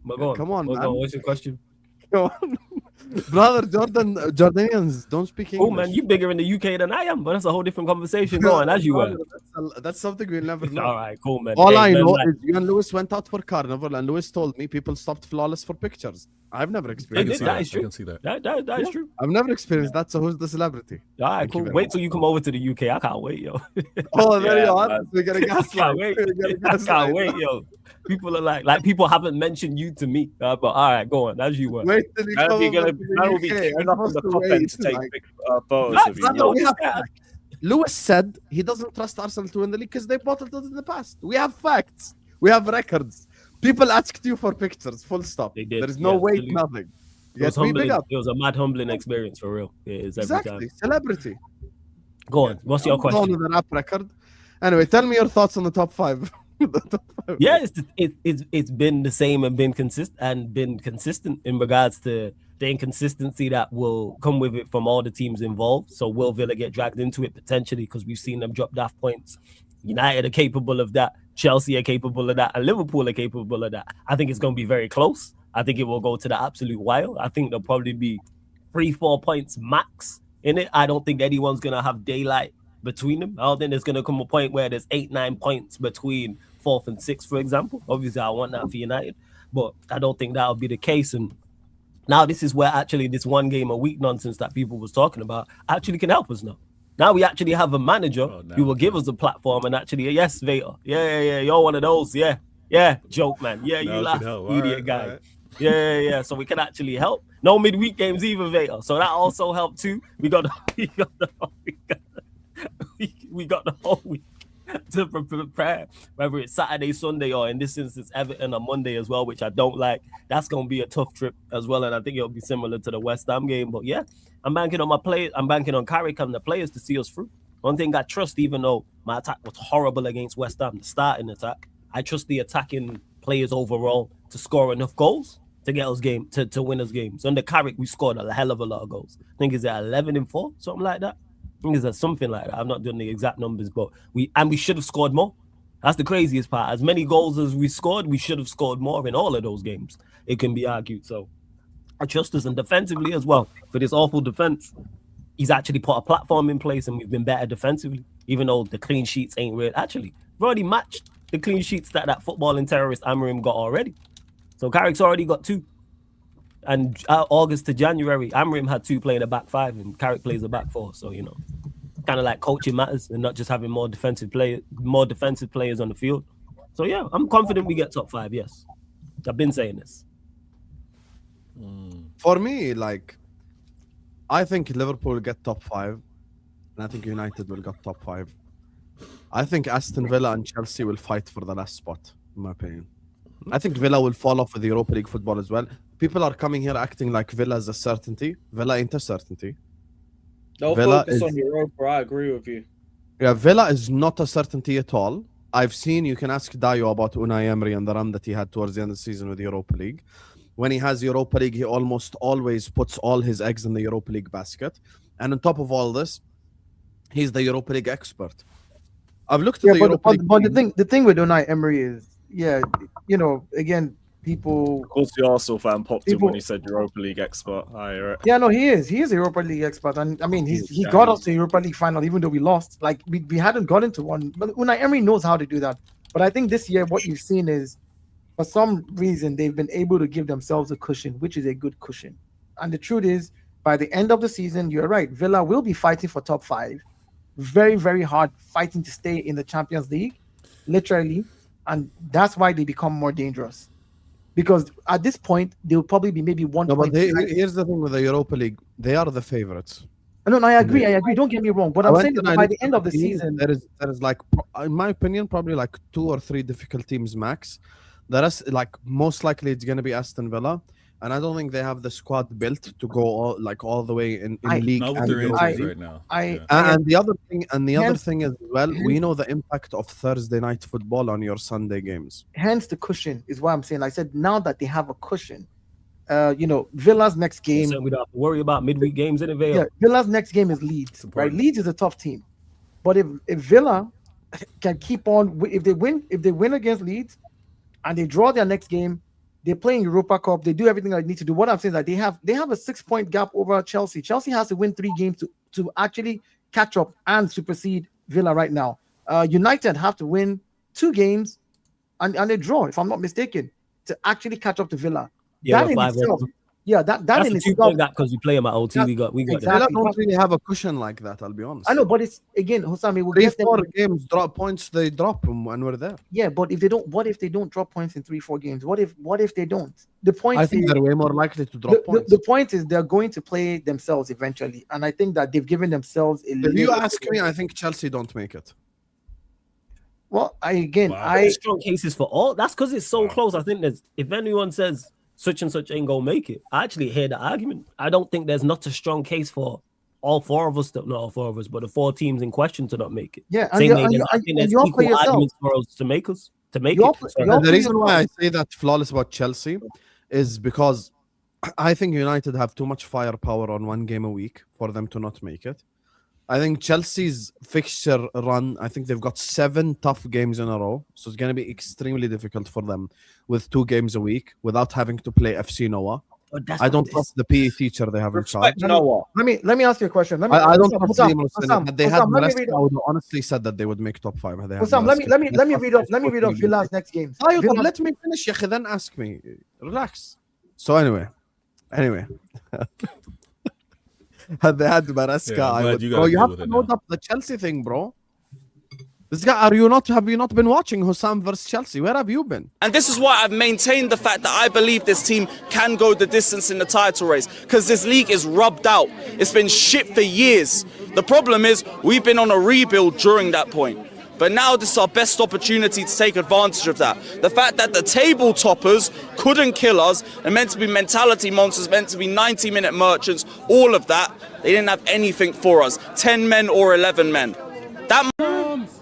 But go on. Come on, Go man. What's your question? Come on. Brother, Jordanians don't speak English. Oh man, you bigger in the UK than I am, but that's a whole different conversation. Go on, as you were. That's something we'll never know. All right, cool, man. All Hey, I man, know like- is you and Lewis went out for carnival, and Lewis told me people stopped flawless for pictures. I've never They experienced did, that. that is I true. can see that. That is true. I've never experienced that. So who's the celebrity? All right, Thank you cool. very Wait much. till you come over to the UK. I can't wait, yo. Oh, there Yeah, you are. man. We're gonna I gaslight. can't wait. We're gonna I gaslight. can't wait, yo. People are like people haven't mentioned you to me. But all right, go on. As you were. Wait till you That come will over be to the that will be UK. queuing I'm up in the supposed to top wait, end to take like- photos That's of not you. what we this have guy- Lewis said he doesn't trust Arsenal to win the league because they bottled it in the past. We have facts. We have records. People asked you for pictures. Full stop. They did, There is no yeah, wait, absolutely. nothing. It was Yes, we humbling. big up. It was a mad humbling experience for real. It is every Exactly. time. Celebrity. Go on. What's your I'm going question? with the rap record. Anyway, tell me your thoughts on the top five. The top five. Yeah, it's been the same and been consistent in regards to the inconsistency that will come with it from all the teams involved. So will Villa get dragged into it potentially because we've seen them drop daft points. United are capable of that. Chelsea are capable of that, and Liverpool are capable of that. I think it's going to be very close. I think it will go to the absolute wire. I think there'll probably be 3-4 points max in it. I don't think anyone's going to have daylight between them. I don't think there's going to come a point where there's 8-9 points between 4th and 6th, for example. Obviously, I want that for United, but I don't think that'll be the case. And now this is where actually this one game a week nonsense that people was talking about actually can help us now. Now we actually have a manager who will give us a platform and actually, yes, Vader. Yeah, you're one of those. Yeah, joke, man. Yeah, you Now it laugh, can help. idiot All right, guy. all right. Yeah. So we can actually help. No midweek games either, Vader. So that also helped too. We got the whole week to prepare, whether it's Saturday, Sunday, or in this instance, Everton on Monday as well, which I don't like. That's going to be a tough trip as well, and I think it'll be similar to the West Ham game. But yeah, I'm banking on my players. I'm banking on Carrick and the players to see us through. One thing I trust, even though my attack was horrible against West Ham, the starting attack, I trust the attacking players overall to score enough goals to get us game to win us games. Under Carrick, we scored a hell of a lot of goals. I think it's at 11-4, something like that. I think it's at something like that. I've not done the exact numbers, but we should have scored more. That's the craziest part. As many goals as we scored, we should have scored more in all of those games. It can be argued. So I trust us, and defensively as well. For this awful defense, he's actually put a platform in place and we've been better defensively, even though the clean sheets ain't real. Actually, we've already matched the clean sheets that footballing terrorist Amorim got already. So Carrick's already got 2. And August to January, Amorim had 2 playing a back 5 and Carrick plays a back 4. So, kind of like coaching matters and not just having more defensive players on the field. So, yeah, I'm confident we get top 5, yes. I've been saying this. For me, like, I think Liverpool will get top 5, and I think United will get top 5. I think Aston Villa and Chelsea will fight for the last spot, in my opinion. I think Villa will fall off with the Europa League football as well. People are coming here acting like Villa is a certainty. Villa ain't a certainty. They'll focus on Europa, I agree with you. Yeah, Villa is not a certainty at all. I've seen, you can ask Dayo about Unai Emery and the run that he had towards the end of the season with the Europa League. When he has Europa League, he almost always puts all his eggs in the Europa League basket. And on top of all this, he's the Europa League expert. I've looked at the Europa League. But the thing with Unai Emery is, again, people. Of course, the Arsenal fan popped him when he said Europa League expert. I hear it. Yeah, no, he is. He is a Europa League expert, and I mean, he got us to the Europa League final, even though we lost. Like we hadn't gotten to one. But Unai Emery knows how to do that. But I think this year, what you've seen is, for some reason, they've been able to give themselves a cushion, which is a good cushion. And the truth is, by the end of the season, you're right. Villa will be fighting for top 5, very, very hard, fighting to stay in the Champions League, literally. And that's why they become more dangerous. Because at this point, they'll probably be maybe 1 No, point. but here's the thing with the Europa League. They are the favorites. No, I agree. Don't get me wrong. But I'm saying that by the end of the season, there is like, in my opinion, probably like 2 or 3 difficult teams max. The rest, like, most likely it's going to be Aston Villa. And I don't think they have the squad built to go all the way in league. Not with their injuries right now. And the other thing is, well, we know the impact of Thursday night football on your Sunday games. Hence the cushion is what I'm saying. I said now that they have a cushion, Villa's next game. So we don't have to worry about midweek games in the Yeah, Villa's next game is Leeds, right? Leeds is a tough team, but if Villa can keep on, if they win against Leeds, and they draw their next game, they play in Europa Cup. They do everything they need to do. What I'm saying is that they have a 6-point gap over Chelsea. Chelsea has to win 3 games to actually catch up and supersede Villa right now. United have to win 2 games and they draw, if I'm not mistaken, to actually catch up to Villa. Yeah, that in itself. Yeah, that that's in a itself. 2-point gap because we play them at OT. We got exactly. Villa don't really have a cushion like that, I'll be honest. I know, but it's again, Hosami, we'll 3-4 games drop points, they drop them when we're there. Yeah, but if they don't, what if they don't drop points in 3-4 games? What if they don't? The point I think they're way more likely to drop points. The point is they're going to play themselves eventually, and I think that they've given themselves a If you ask me, I think Chelsea don't make it. Well, strong cases for all. That's because it's so close. I think there's, if anyone says such and such ain't gonna make it, I actually hear the argument. I don't think there's not a strong case for all 4 of us, not all 4 of us, but the 4 teams in question to not make it. Yeah, I think there's equal arguments for us to make it. The reason why I say that flawless about Chelsea is because I think United have too much firepower on 1 game a week for them to not make it. I think Chelsea's fixture run, I think they've got 7 tough games in a row. So it's going to be extremely difficult for them with 2 games a week without having to play FC Noah. I don't trust the PE teacher they have in charge. Let me ask you a question. I don't trust them. They had Maresca, I would honestly said that they would make top 5. Let me read off Villa's next game. Let me finish, then ask me. Relax. So anyway. Had they had Maresca, you have to note up the Chelsea thing, bro. This guy, have you not been watching Hussam versus Chelsea? Where have you been? And this is why I've maintained the fact that I believe this team can go the distance in the title race, because this league is rubbed out. It's been shit for years. The problem is we've been on a rebuild during that point. But now this is our best opportunity to take advantage of that. The fact that the table toppers couldn't kill us, and meant to be mentality monsters, meant to be 90-minute merchants, all of that, they didn't have anything for us. 10 men or 11 men.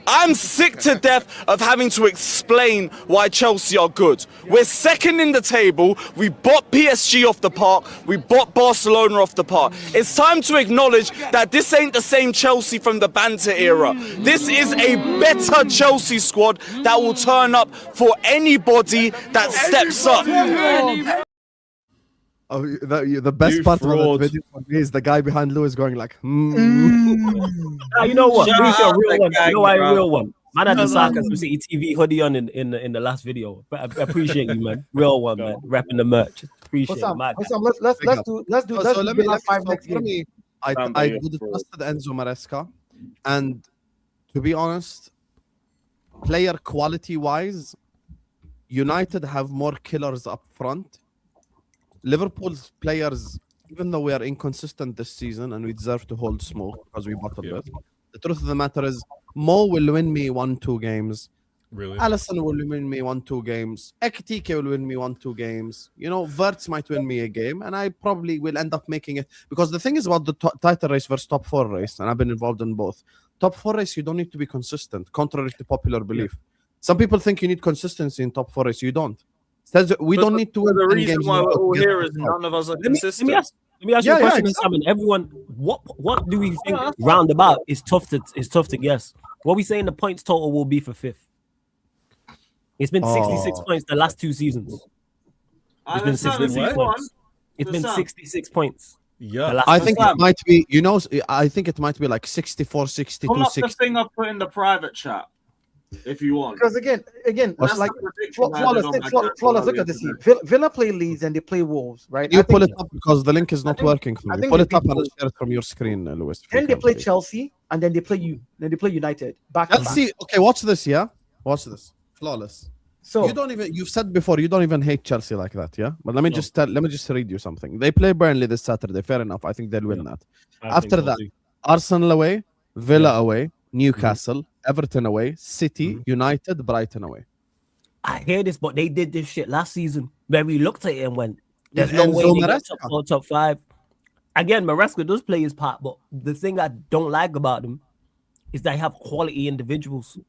I'm sick to death of having to explain why Chelsea are good. We're second in the table. We bought PSG off the park. We bought Barcelona off the park. It's time to acknowledge that this ain't the same Chelsea from the banter era. This is a better Chelsea squad that will turn up for anybody that steps up. Oh, the best You part of fraud. that video for me is the guy behind Lewis going like, Nah, you know what? Shout Real out one. the You gang, know why a bro. real one. Man had the Come on. Sarcasm City TV hoodie on in the last video. But I appreciate you, man. Real one, man. Rapping the merch. Appreciate it. My guy. Let's do So let me Villa 5 so next for game. me, I would have trusted Enzo Maresca, and to be honest, player quality wise, United have more killers up front. Liverpool's players, even though we are inconsistent this season and we deserve to hold smoke because we bottled it, the truth of the matter is Mo will win me 1-2 games. Really? Alisson will win me 1-2 games. Ekitike will win me 1-2 games. You know, Wirtz might win me a game, and I probably will end up making it. Because the thing is about the title race versus top 4 race, and I've been involved in both. Top 4 race, you don't need to be consistent, contrary to popular belief. Some people think you need consistency in top 4 race. You don't. We don't need to win. The 10 reason games why in a we're row all to get here top is 5. none of us are Let me consistent. ask you a question, exactly. Simon. Everyone, what do we think roundabout is tough to guess? What we saying the points total will be for 5th? It's been 66 points the last 2 seasons. It's been 66 points. It's been 66 points. Yeah. I think it might be, you know, I think it might be like 64, 62, Pull up the 60. thing I put in the private chat if you want. Because again, That's like the prediction I flawless. did on my Flawless. Look earlier at this today. here. Villa play Leeds and they play Wolves, right? You pull it up because the link is not working for I me. think Pull they it up beat and Wolves. share it from your screen, Lewis. Then they play Chelsea and then they play you. Then they play United. Back to Let's back. see. Okay, watch this, yeah? Watch this. Flawless. So You've said before you don't even hate Chelsea like that, yeah? But let me just read you something. They play Burnley this Saturday. Fair enough. I think they'll win that. After that, Arsenal away, Villa away, Newcastle, Everton away, City, United, Brighton away. I hear this, but they did this shit last season where we looked at it and went, there's no Enzo way they get Maresca. top 4, top 5. Again, Maresca does play his part, but the thing I don't like about them is they have quality individuals.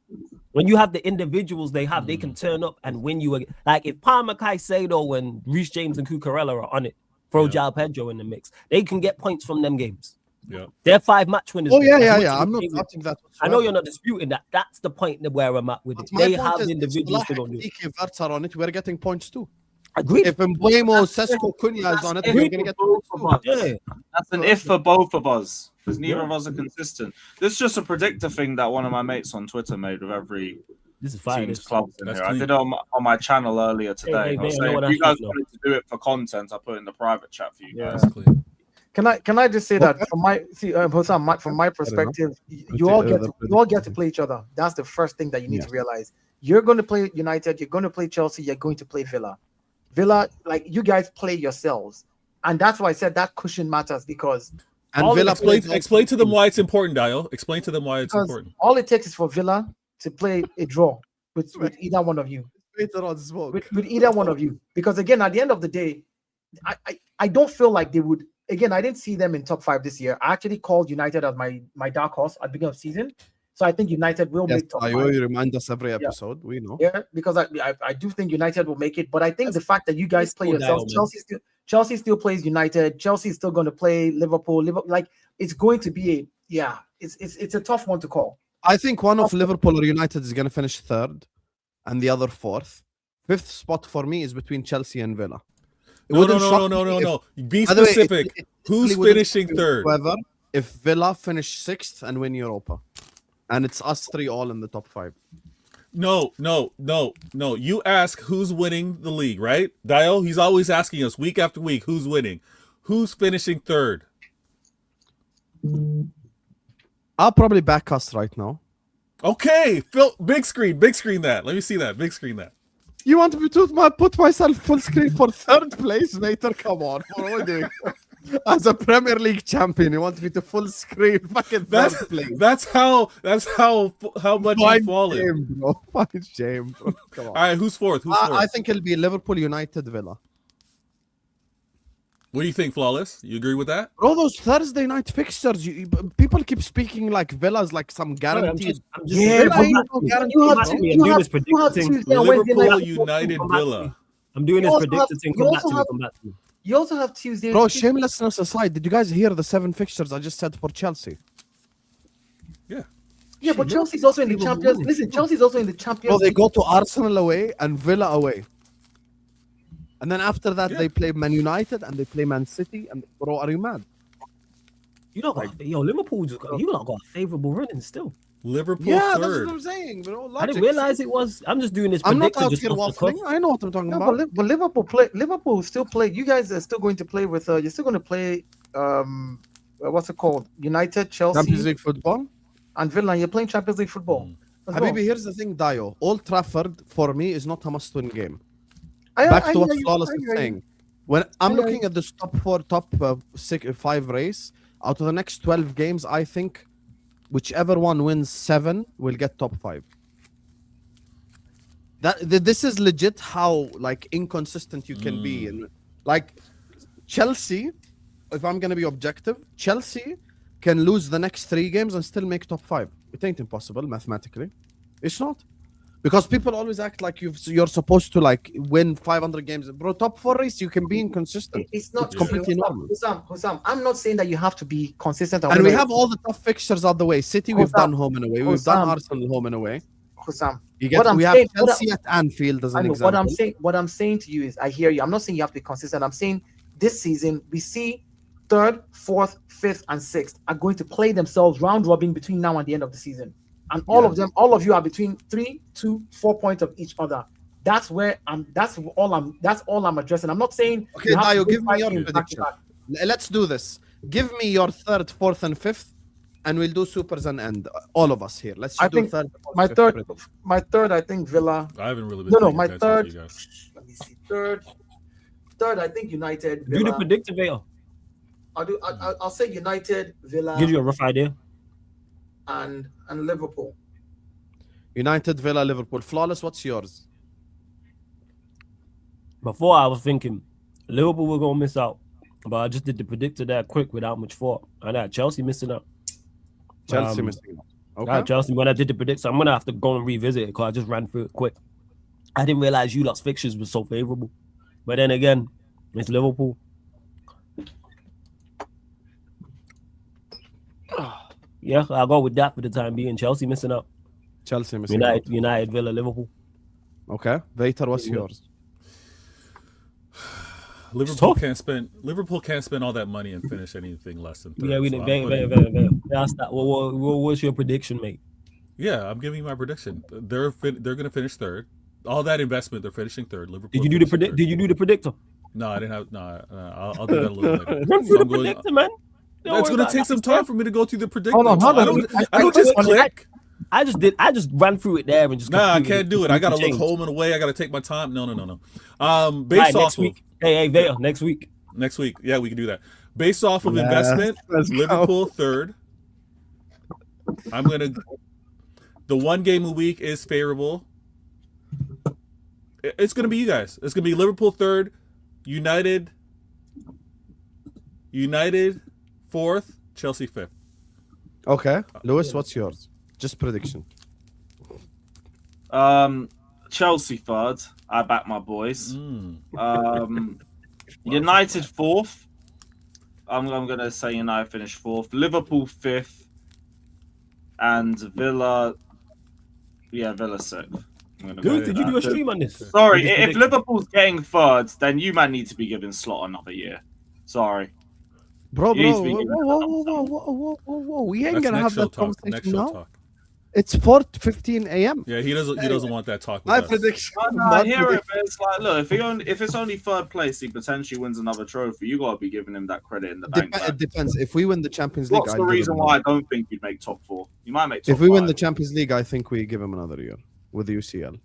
When you have the individuals they have, they can turn up and win you. Like if Palmer Caicedo and Reece James and Cucurella are on it, throw João Pedro in the mix, they can get points from them games. Yeah. They're 5 match winners. Oh, yeah. As much I'm as not they win. doubting that. I know you're not disputing that. That's the point where I'm at with it. My They point have is, the individuals to if go do it. Ekitike, Wirtz are on it, we're getting points too. Agreed. If Mbuemo, Sesko, Cunha is on it, we're going to get points too. Yeah. That's an if for both of us because neither of us are consistent. This is just a predictor thing that one of my mates on Twitter made with every This is fine. team's clubs in That's here. I clean. did it on my channel earlier today. hey, I was I know saying, what if you I guys should know. wanted to do it for content, I put in the private chat for you guys. That's clean. can I just say that from my perspective, you all get to play each other. That's the first thing that you need to realize. You're going to play United, you're going to play Chelsea, you're going to play Villa. Villa, like you guys play yourselves, and that's why I said that cushion matters because Villa Explain to them why it's important, Dio. Explain to them why it's because important. all it takes is for Villa to play a draw with either one of you. With either one of you, because again, at the end of the day, I don't feel like they would. Again, I didn't see them in top 5 this year. I actually called United as my dark horse at the beginning of the season. So I think United will make top 5. You remind us every episode. We know. Yeah, because I do think United will make it. But I think the fact that you guys play yourselves, Chelsea still plays United. Chelsea is still going to play Liverpool. Like it's going to be it's a tough one to call. I think one of Liverpool or United is going to finish 3rd, and the other 4th. 5th spot for me is between Chelsea and Villa. No. Be specific. Who's finishing 3rd? However, if Villa finish 6th and win Europa, and it's us 3 all in the top 5. No. You ask who's winning the league, right? Dio, he's always asking us week after week who's winning. Who's finishing 3rd? I'll probably back us right now. Okay, Phil, big screen that. Let me see that. Big screen that. You want me to put myself full screen for 3rd place, Mater? Come on, what are we doing? As a Premier League champion, you want me to full screen fucking 3rd place? That's how much you've fallen. Shame, bro. Fine shame, bro. Come on. All right, who's 4th? Who's 4th? I think it'll be Liverpool, United, Villa. What do you think, Flawless? You agree with that? Bro, those Thursday night fixtures, people keep speaking like Villa's like some guaranteed. Liverpool, United, Villa. I'm doing this predictor thing. Come back to me. You also have Tuesday. Bro, shamelessness aside, did you guys hear the 7 fixtures I just said for Chelsea? Yeah, but Chelsea's also in the Champions. Listen, Chelsea's also in the Champions. Bro, they go to Arsenal away and Villa away. And then after that, Yeah. they play Man United and they play Man City. And bro, are you mad? You know, Liverpool just got you lot got a favorable running still. Liverpool Yeah, that's third. what I'm saying. Bro, I didn't realize it was. I'm just doing this. I'm not predictor out just here off the cuff. waffling. I know what I'm talking No, about. but Liverpool still play. You guys are still going to play with. You're still going to play. What's it called? United, Chelsea, Champions League football. and Villa. You're playing Champions League football. as well. Habibi, here's the thing, Dio. Old Trafford for me is not a must-win game. I Back to what hear you, Flawless I is hear you. saying. When I'm I hear looking at this top 5 race, out of the next 12 games, I think whichever one wins 7 will get top 5. This is legit how like inconsistent you can be. And like Chelsea, if I'm gonna be objective, Chelsea can lose the next 3 games and still make top 5. It ain't impossible mathematically. It's not. Because people always act like you're supposed to like win 500 games. Bro, top 4 race, you can be inconsistent. It's not completely normal. Hussam, I'm not saying that you have to be consistent. And we have all the tough fixtures out the way. City, we've Hussam, done home and away. We've done Hussam. Arsenal home and away. Hussam, We have Chelsea at Anfield as I an know, example. what I'm saying to you is, I hear you. I'm not saying you have to be consistent. I'm saying this season we see 3rd, 4th, 5th, and 6th are going to play themselves round robin between now and the end of the season, and all of you are between 3, 2, 4 points of each other. That's where I'm. That's all I'm addressing. I'm not saying. Okay, Dayo, give me your prediction. Let's do this. Give me your 3rd, 4th, and 5th, and we'll do supers and end. All of us here. Let's I do think 3rd. my 3rd. My 3rd. I think Villa. I haven't really been. No, paying my attention to 3rd. you guys. Let me see. 3rd. I think United. Do the Villa. predictor, Villa. I'll say United, Villa, Give you a rough idea. and Liverpool. United, Villa, Liverpool. Flawless, what's yours? Before I was thinking Liverpool were gonna miss out, but I just did the predictor there quick without much thought. And I had Chelsea missing out. Chelsea missing out. I had Okay. Chelsea when I did the prediction. I'm gonna have to go and revisit it because I just ran through it quick. I didn't realize you lot's fixtures were so favorable. But then again, it's Liverpool. Yeah, I'll go with that for the time being. Chelsea missing out. Chelsea missing out. United, Villa, Liverpool. Okay. Vader, what's yours? Liverpool can't spend all that money and finish anything less than 3rd. Yeah, we so didn't. I'm Very. putting- That's that. What's your prediction, mate? Yeah, I'm giving you my prediction. They're going to finish 3rd. All that investment, they're finishing 3rd. Liverpool. Did you do the predict? Did you do the predictor? No, I didn't have. No, I'll do that a little later. Run through the predictor, man. It's going to take some time for me to go through the predictor. Hold on. I don't just click. I just ran through it there and just. Nah, I can't do it. I gotta look change. home and away. I gotta take my time. No. Right, Based off next week. Hey, Vale, next week. next week, yeah, we can do that. Based off of Yeah, investment, let's go. Liverpool 3rd. The 1 game a week is favorable. It's gonna be you guys. It's gonna be Liverpool 3rd, United 4th, Chelsea 5th. Okay. Lewis, what's yours? Just prediction. Chelsea 3rd. I back my boys. United 4th. I'm gonna say United finish 4th. Liverpool 5th, and Villa. Yeah, Villa 6th. Dude, did you do a stream on this? Sorry, if Liverpool's getting 3rd, then you man need to be giving Slot another year. Sorry. Bro, You need to be whoa. We ain't That's gonna have next show that talk. Next conversation show now. talk. It's 4:15 a.m. Yeah, he doesn't want that talk. With My us. prediction. I hear it, but it's like, look, if it's only 3rd place, he potentially wins another trophy. You gotta be giving him that credit in the bank. It depends. If we win the Champions League, What's I'd the give reason him why I another. don't think you'd make top 4? You might make top If we win 5. the Champions League, I think we give him another year with the UCL.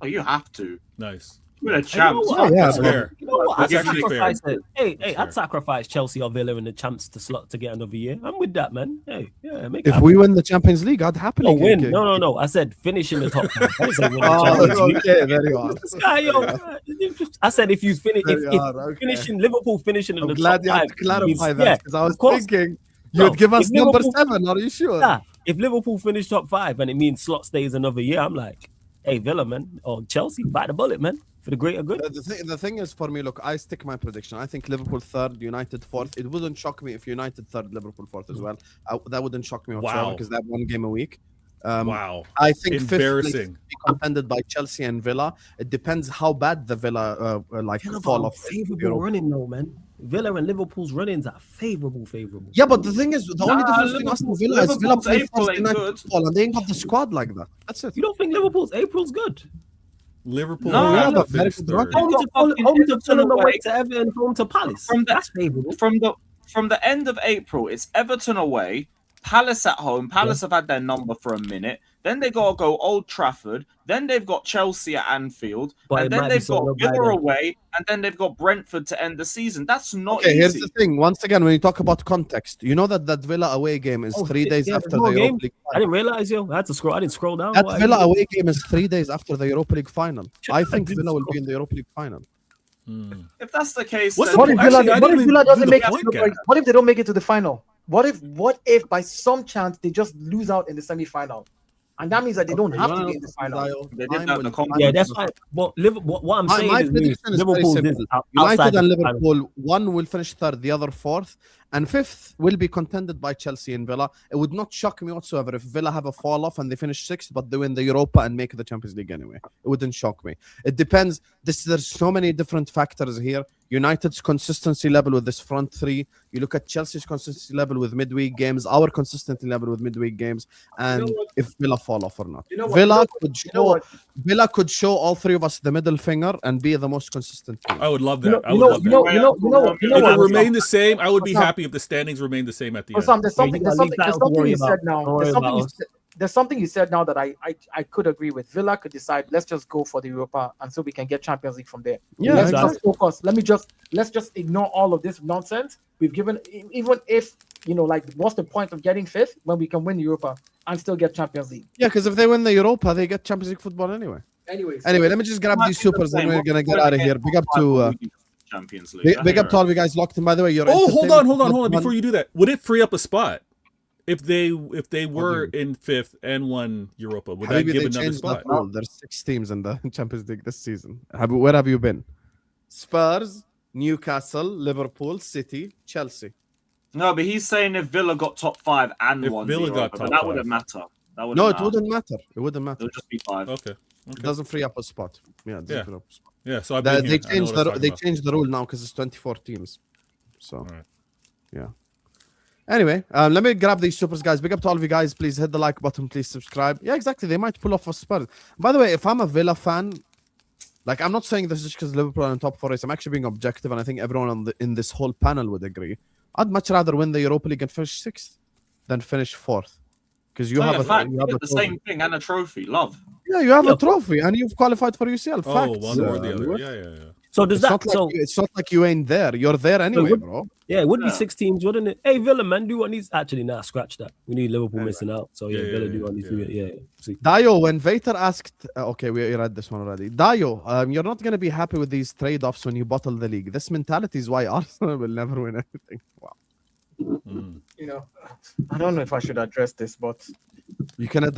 Oh, you have to. Nice. We're the champs. Oh, yeah, That's fair. You know what? That's I'd actually sacrifice fair. it. Hey, That's I'd fair. sacrifice Chelsea or Villa in the chance to slot to get another year. I'm with that, man. Hey, yeah, make If it we win the Champions League, I'd happily happen. give- Win. No. I said finish in the top 10. I didn't say win the Oh, Champions League. okay, very hard. This guy, I said if you finish, Very if hard, okay. finishing Liverpool finishing in I'm the glad top you had 5 to clarify means- that yeah, because I was of course. thinking No, you'd give us if number Liverpool- 7. Are you sure? Nah, if Liverpool finish top 5 and it means Slot stays another year, I'm like, hey, Villa, man, or Chelsea, bite the bullet, man, for the greater good. The thing is, for me, look, I stick my prediction. I think Liverpool 3rd, United 4th. It wouldn't shock me if United 3rd, Liverpool 4th as well. That wouldn't shock me whatsoever Wow. because they have 1 game a week. Wow. I think fifth place Embarrassing. will be contended by Chelsea and Villa. It depends how bad the Villa fall off. Favorable running though, man. Villa and Liverpool's runnings are favorable. Yeah, but the thing is, the only difference between Aston Villa is Villa Liverpool's play April Thursday ain't night good. football and they ain't got the squad like that. That's it. You don't think Liverpool's April's good? Liverpool. No, have but to finish very good third. record. Home to Fulham away to Everton, home to Palace. That's favorable. From the end of April, it's Everton away, Palace at home. Palace have had their number for a minute. Then they got to go Old Trafford. Then they've got Chelsea at Anfield. But it and then might be they've got solo by Villa then. away. And then they've got Brentford to end the season. That's not Okay, here's easy. the thing. Once again, when you talk about context, you know that Villa away game is 3 days after the game. Europa League I didn't realize, I had to scroll. I didn't scroll down. That Villa away game is 3 days after the Europa League final. I think Villa will be in the Europa League final. If that's the case, What's then What if Actually, I Villa, what didn't if even Villa do doesn't the make point it? gap. What if they don't make it to the final? What if by some chance they just lose out in the semi-final? And that means that they don't have to be in the final. They did that in the Time conference. Yeah, that's fine. But what I'm My saying is, prediction is very Liverpool simple. is outside United and the final. Liverpool, one will finish third, the other fourth, and fifth will be contended by Chelsea and Villa. It would not shock me whatsoever if Villa have a fall off and they finish sixth, but they win the Europa and make the Champions League anyway. It wouldn't shock me. It depends. There's so many different factors here. United's consistency level with this front three. You look at Chelsea's consistency level with midweek games, our consistency level with midweek games, and if Villa fall off or not. Villa could show all three of us the middle finger and be the most consistent team. I would love that. I would love that. If it what? remained the same, I would be happy if the standings remained the same at the end. There's something you said now. There's something you said now that I could agree with. Villa could decide, let's just go for the Europa, and so we can get Champions League from there. Yeah, let's exactly. just focus. Let's just ignore all of this nonsense. We've given, even if what's the point of getting fifth when we can win Europa and still get Champions League? Yeah, because if they win the Europa, they get Champions League football anyway. Anyway, let me just grab these supers and we're gonna get out of here. Big up to Champions League. big up to all of you guys locked in. By the way, you're hold on. Before you do that, would it free up a spot if they were in fifth and won Europa? Would that give another spot? There's 6 teams in the Champions League this season. Where have you been? Spurs, Newcastle, Liverpool, City, Chelsea. No, but he's saying if Villa got top 5 and If won Villa the got Europa, top that 5. wouldn't matter. It wouldn't matter. It wouldn't matter. It'll just be 5. Okay. It doesn't free up a spot. Yeah, it doesn't Yeah. free up a spot. Yeah. So They changed the rule now because it's 24 teams. So, right. yeah. Anyway, let me grab these supers, guys. Big up to all of you guys. Please hit the like button. Please subscribe. Yeah, exactly. They might pull off a Spurs. By the way, if I'm a Villa fan, I'm not saying this just because Liverpool are in top 4 race. I'm actually being objective, and I think everyone in this whole panel would agree. I'd much rather win the Europa League and finish 6th than finish 4th. Because you have the same thing and a trophy. Love. Yeah, you have a trophy and you've qualified for UCL. Oh, Facts. one or the other. Yeah. So does it's not like you ain't there. You're there anyway, bro. Yeah, it would be 6 teams, wouldn't it? Hey, Villa, man, do what needs. Actually, scratch that. We need Liverpool missing out. So Villa do what needs to. Yeah. See. Dio, when Vater asked, okay, we read this one already. Dio, you're not gonna be happy with these trade-offs when you bottle the league. This mentality is why Arsenal will never win anything. Wow. I don't know if I should address this, but Can you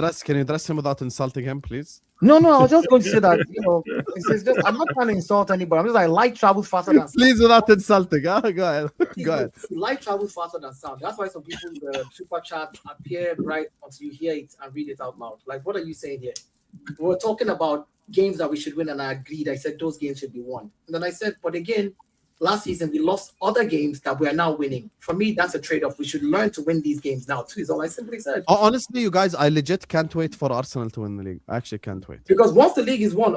address him without insulting him, please? No, I was just going to say that, it's just, I'm not trying to insult anybody. I'm just like, light travels faster than sound. Please, without insulting. Go ahead. Light travels faster than sound. That's why some people super chat appear bright until you hear it and read it out loud. Like, what are you saying here? We're talking about games that we should win, and I agreed. I said those games should be won. And then I said, but again, last season we lost other games that we are now winning. For me, that's a trade-off. We should learn to win these games now too, is all I simply said. Honestly, you guys, I legit can't wait for Arsenal to win the league. I actually can't wait. Because once the league is won,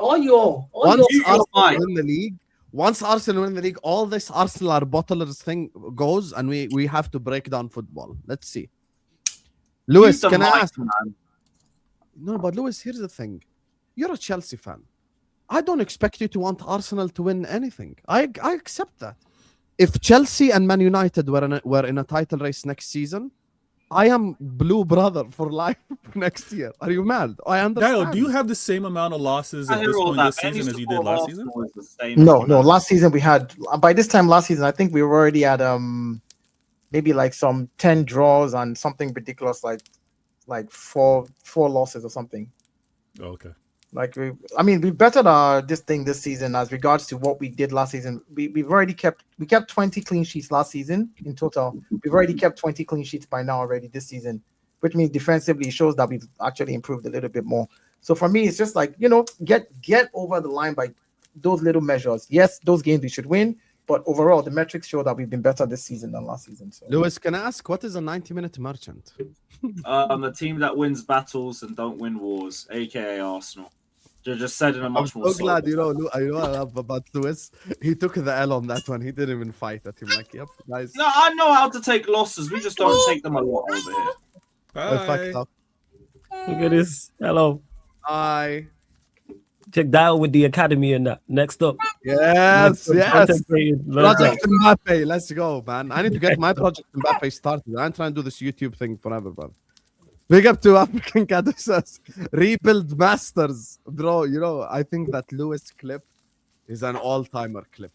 once Arsenal win the league, all this Arsenal are bottlers thing goes, and we have to break down football. Let's see. Lewis, can I ask? No, but Lewis, here's the thing. You're a Chelsea fan. I don't expect you to want Arsenal to win anything. I accept that. If Chelsea and Man United were in a title race next season, I am blue brother for life next year. Are you mad? I understand. Dio, do you have the same amount of losses at this point this season as you did last season? No. Last season we had, by this time last season, I think we were already at maybe like some 10 draws and something ridiculous like four losses or something. Oh, okay. We bettered this season as regards to what we did last season. We kept 20 clean sheets last season in total. We've already kept 20 clean sheets by now already this season. which means defensively it shows that we've actually improved a little bit more. So for me, it's just like, get over the line by those little measures. Yes, those games we should win, but overall the metrics show that we've been better this season than last season. So Lewis, can I ask, what is a 90-minute merchant? The team that wins battles and don't win wars, aka Arsenal. Just said in a much I'm more so glad, sober what I love about Lewis. He took the L on that one. He didn't even fight at him. Like, yep, guys. No, I know how to take losses. We just don't take them a lot over here. I fucked up. Look at this. Hello. Hi. Check that out with the academy and that. Next up. Yes. Project Mbappe. Let's go, man. I need to get my Project Mbappe started. I'm trying to do this YouTube thing forever, bro. Big up to African Cat who says, rebuild masters. Bro, I think that Lewis clip is an all-timer clip.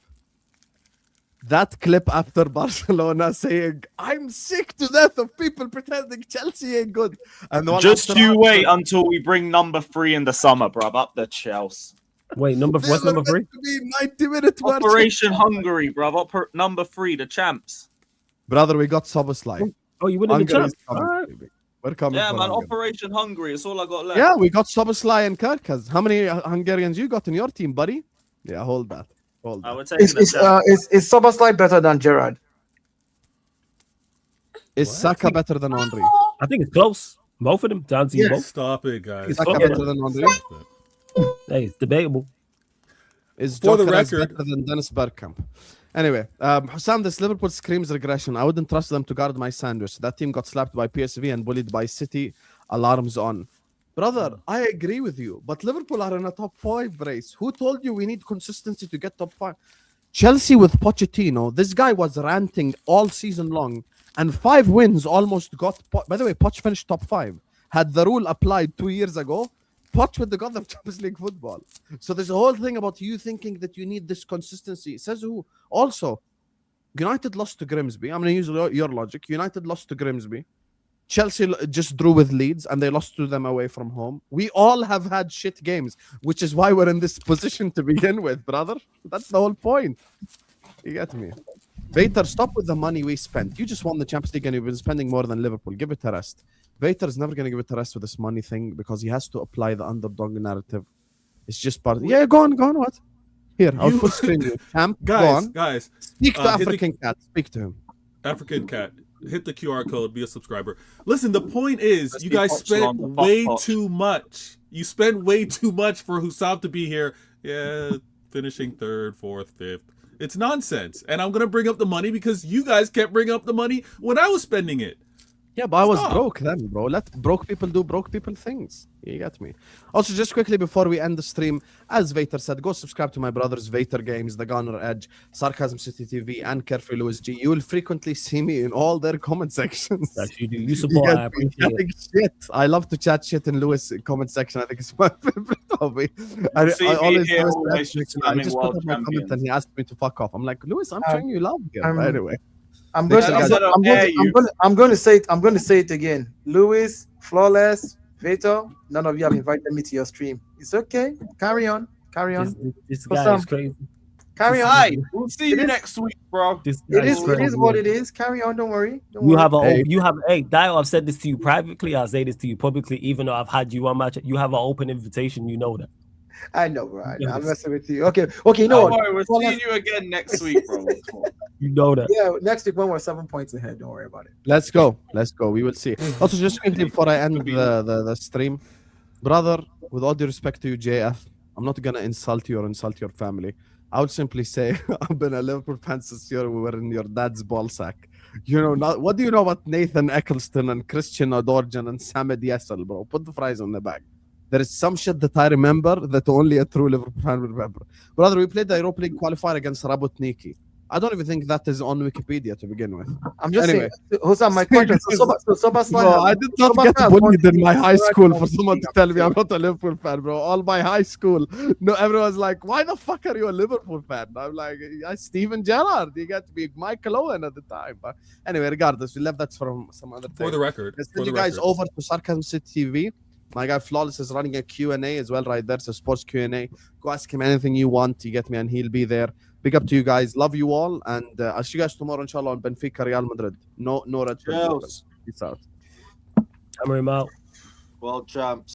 That clip after Barcelona saying, I'm sick to death of people pretending Chelsea ain't good. And Just you wait until we bring number 3 in the summer, bruv. Up the Chelsea. Wait, what's number 3? 90-minute Operation Hungary, bruv. Number 3, the champs. Brother, we got Soboslai. Oh, you winning the champs? We're coming. Yeah, man. Hungary. Operation Hungary. It's all I got left. Yeah, we got Soboslai and Kirkas. How many Hungarians you got in your team, buddy? Yeah, hold that. Is Soboslai better than Gerrard? Is Saka better than Henry? I think it's close. Both of them. Down to you both. Stop it, guys. Is Saka better than Henry? Hey, it's debatable. Is For the Gyökeres record, better than Dennis Bergkamp? Anyway, Hussam, this Liverpool screams regression. I wouldn't trust them to guard my sandwich. That team got slapped by PSV and bullied by City. Alarms on. Brother, I agree with you, but Liverpool are in a top 5 race. Who told you we need consistency to get top 5? Chelsea with Pochettino, this guy was ranting all season long, and 5 wins almost got... By the way, Poch finished top 5. Had the rule applied 2 years ago, Poch would have got them Champions League football. So there's a whole thing about you thinking that you need this consistency. Says who? Also, United lost to Grimsby. I'm going to use your logic. United lost to Grimsby. Chelsea just drew with Leeds and they lost to them away from home. We all have had shit games, which is why we're in this position to begin with, brother. That's the whole point. You get me? Vater, stop with the money we spent. You just won the Champions League and you've been spending more than Liverpool. Give it a rest. Vater is never going to give it a rest with this money thing because he has to apply the underdog narrative. It's just part of... Yeah, go on, what? Here, I'll full screen you. Champ, guys. Speak to African Cat. Speak to him. African Cat. Hit the QR code, be a subscriber. Listen, the point is, you guys spent way too much. You spent way too much for Hussam to be here. Yeah, finishing 3rd, 4th, 5th. It's nonsense. And I'm going to bring up the money because you guys kept bringing up the money when I was spending it. Yeah, but I was broke then, bro. Let broke people do broke people things. You get me? Also, just quickly before we end the stream, as Vater said, go subscribe to my brothers Vater Games, The Gunner Edge, Sarcasm City TV, and Carefree Lewis G. You will frequently see me in all their comment sections. Yes, you do. You support. I appreciate it. Shit. I love to chat shit in Lewis comment section. I think it's my favorite hobby. I always just put up a comment and he asked me to fuck off. I'm like, Lewis, I'm showing you love here. Anyway. I'm going to say it. I'm going to say it again. Lewis, Flawless, Vater, none of you have invited me to your stream. It's okay. Carry on. This guy is crazy. Carry on. Hi, we'll see you next week, bro. It is what it is. Carry on. Don't worry. Dio, I've said this to you privately. I'll say this to you publicly. Even though I've had you on match, you have an open invitation. You know that. I know, bro. I'm messing with you. Okay. You know what? We're seeing you again next week, bro. You know that. Yeah, next week when we're 7 points ahead. Don't worry about it. Let's go. We will see. Also, just quickly before I end the stream, brother, with all due respect to you, JF, I'm not gonna insult you or insult your family. I would simply say I've been a Liverpool fan since we were in your dad's ball sack. What do you know about Nathan Eccleston and Christian Odorjan and Samed Yessel, bro? Put the fries on the bag. There is some shit that I remember that only a true Liverpool fan will remember. Brother, we played the Europa League qualifier against Rabotniki. I don't even think that is on Wikipedia to begin with. I'm just saying, Hussam, my question. No, I did not get bullied in my high school for someone to tell me I'm not a Liverpool fan, bro. All my high school, everyone's like, why the fuck are you a Liverpool fan? I'm like, Steven Gerrard. You got to be Michael Owen at the time. But anyway, regardless, we left that for some other thing. For the record. Let's send you guys over to Sarcasm City TV. My guy Flawless is running a Q&A as well right there. It's a sports Q&A. Go ask him anything you want. You get me? And he'll be there. Big up to you guys. Love you all. And I'll see you guys tomorrow, inshallah, on Benfica Real Madrid. No red. Peace out. Hammer him out. Well, champs.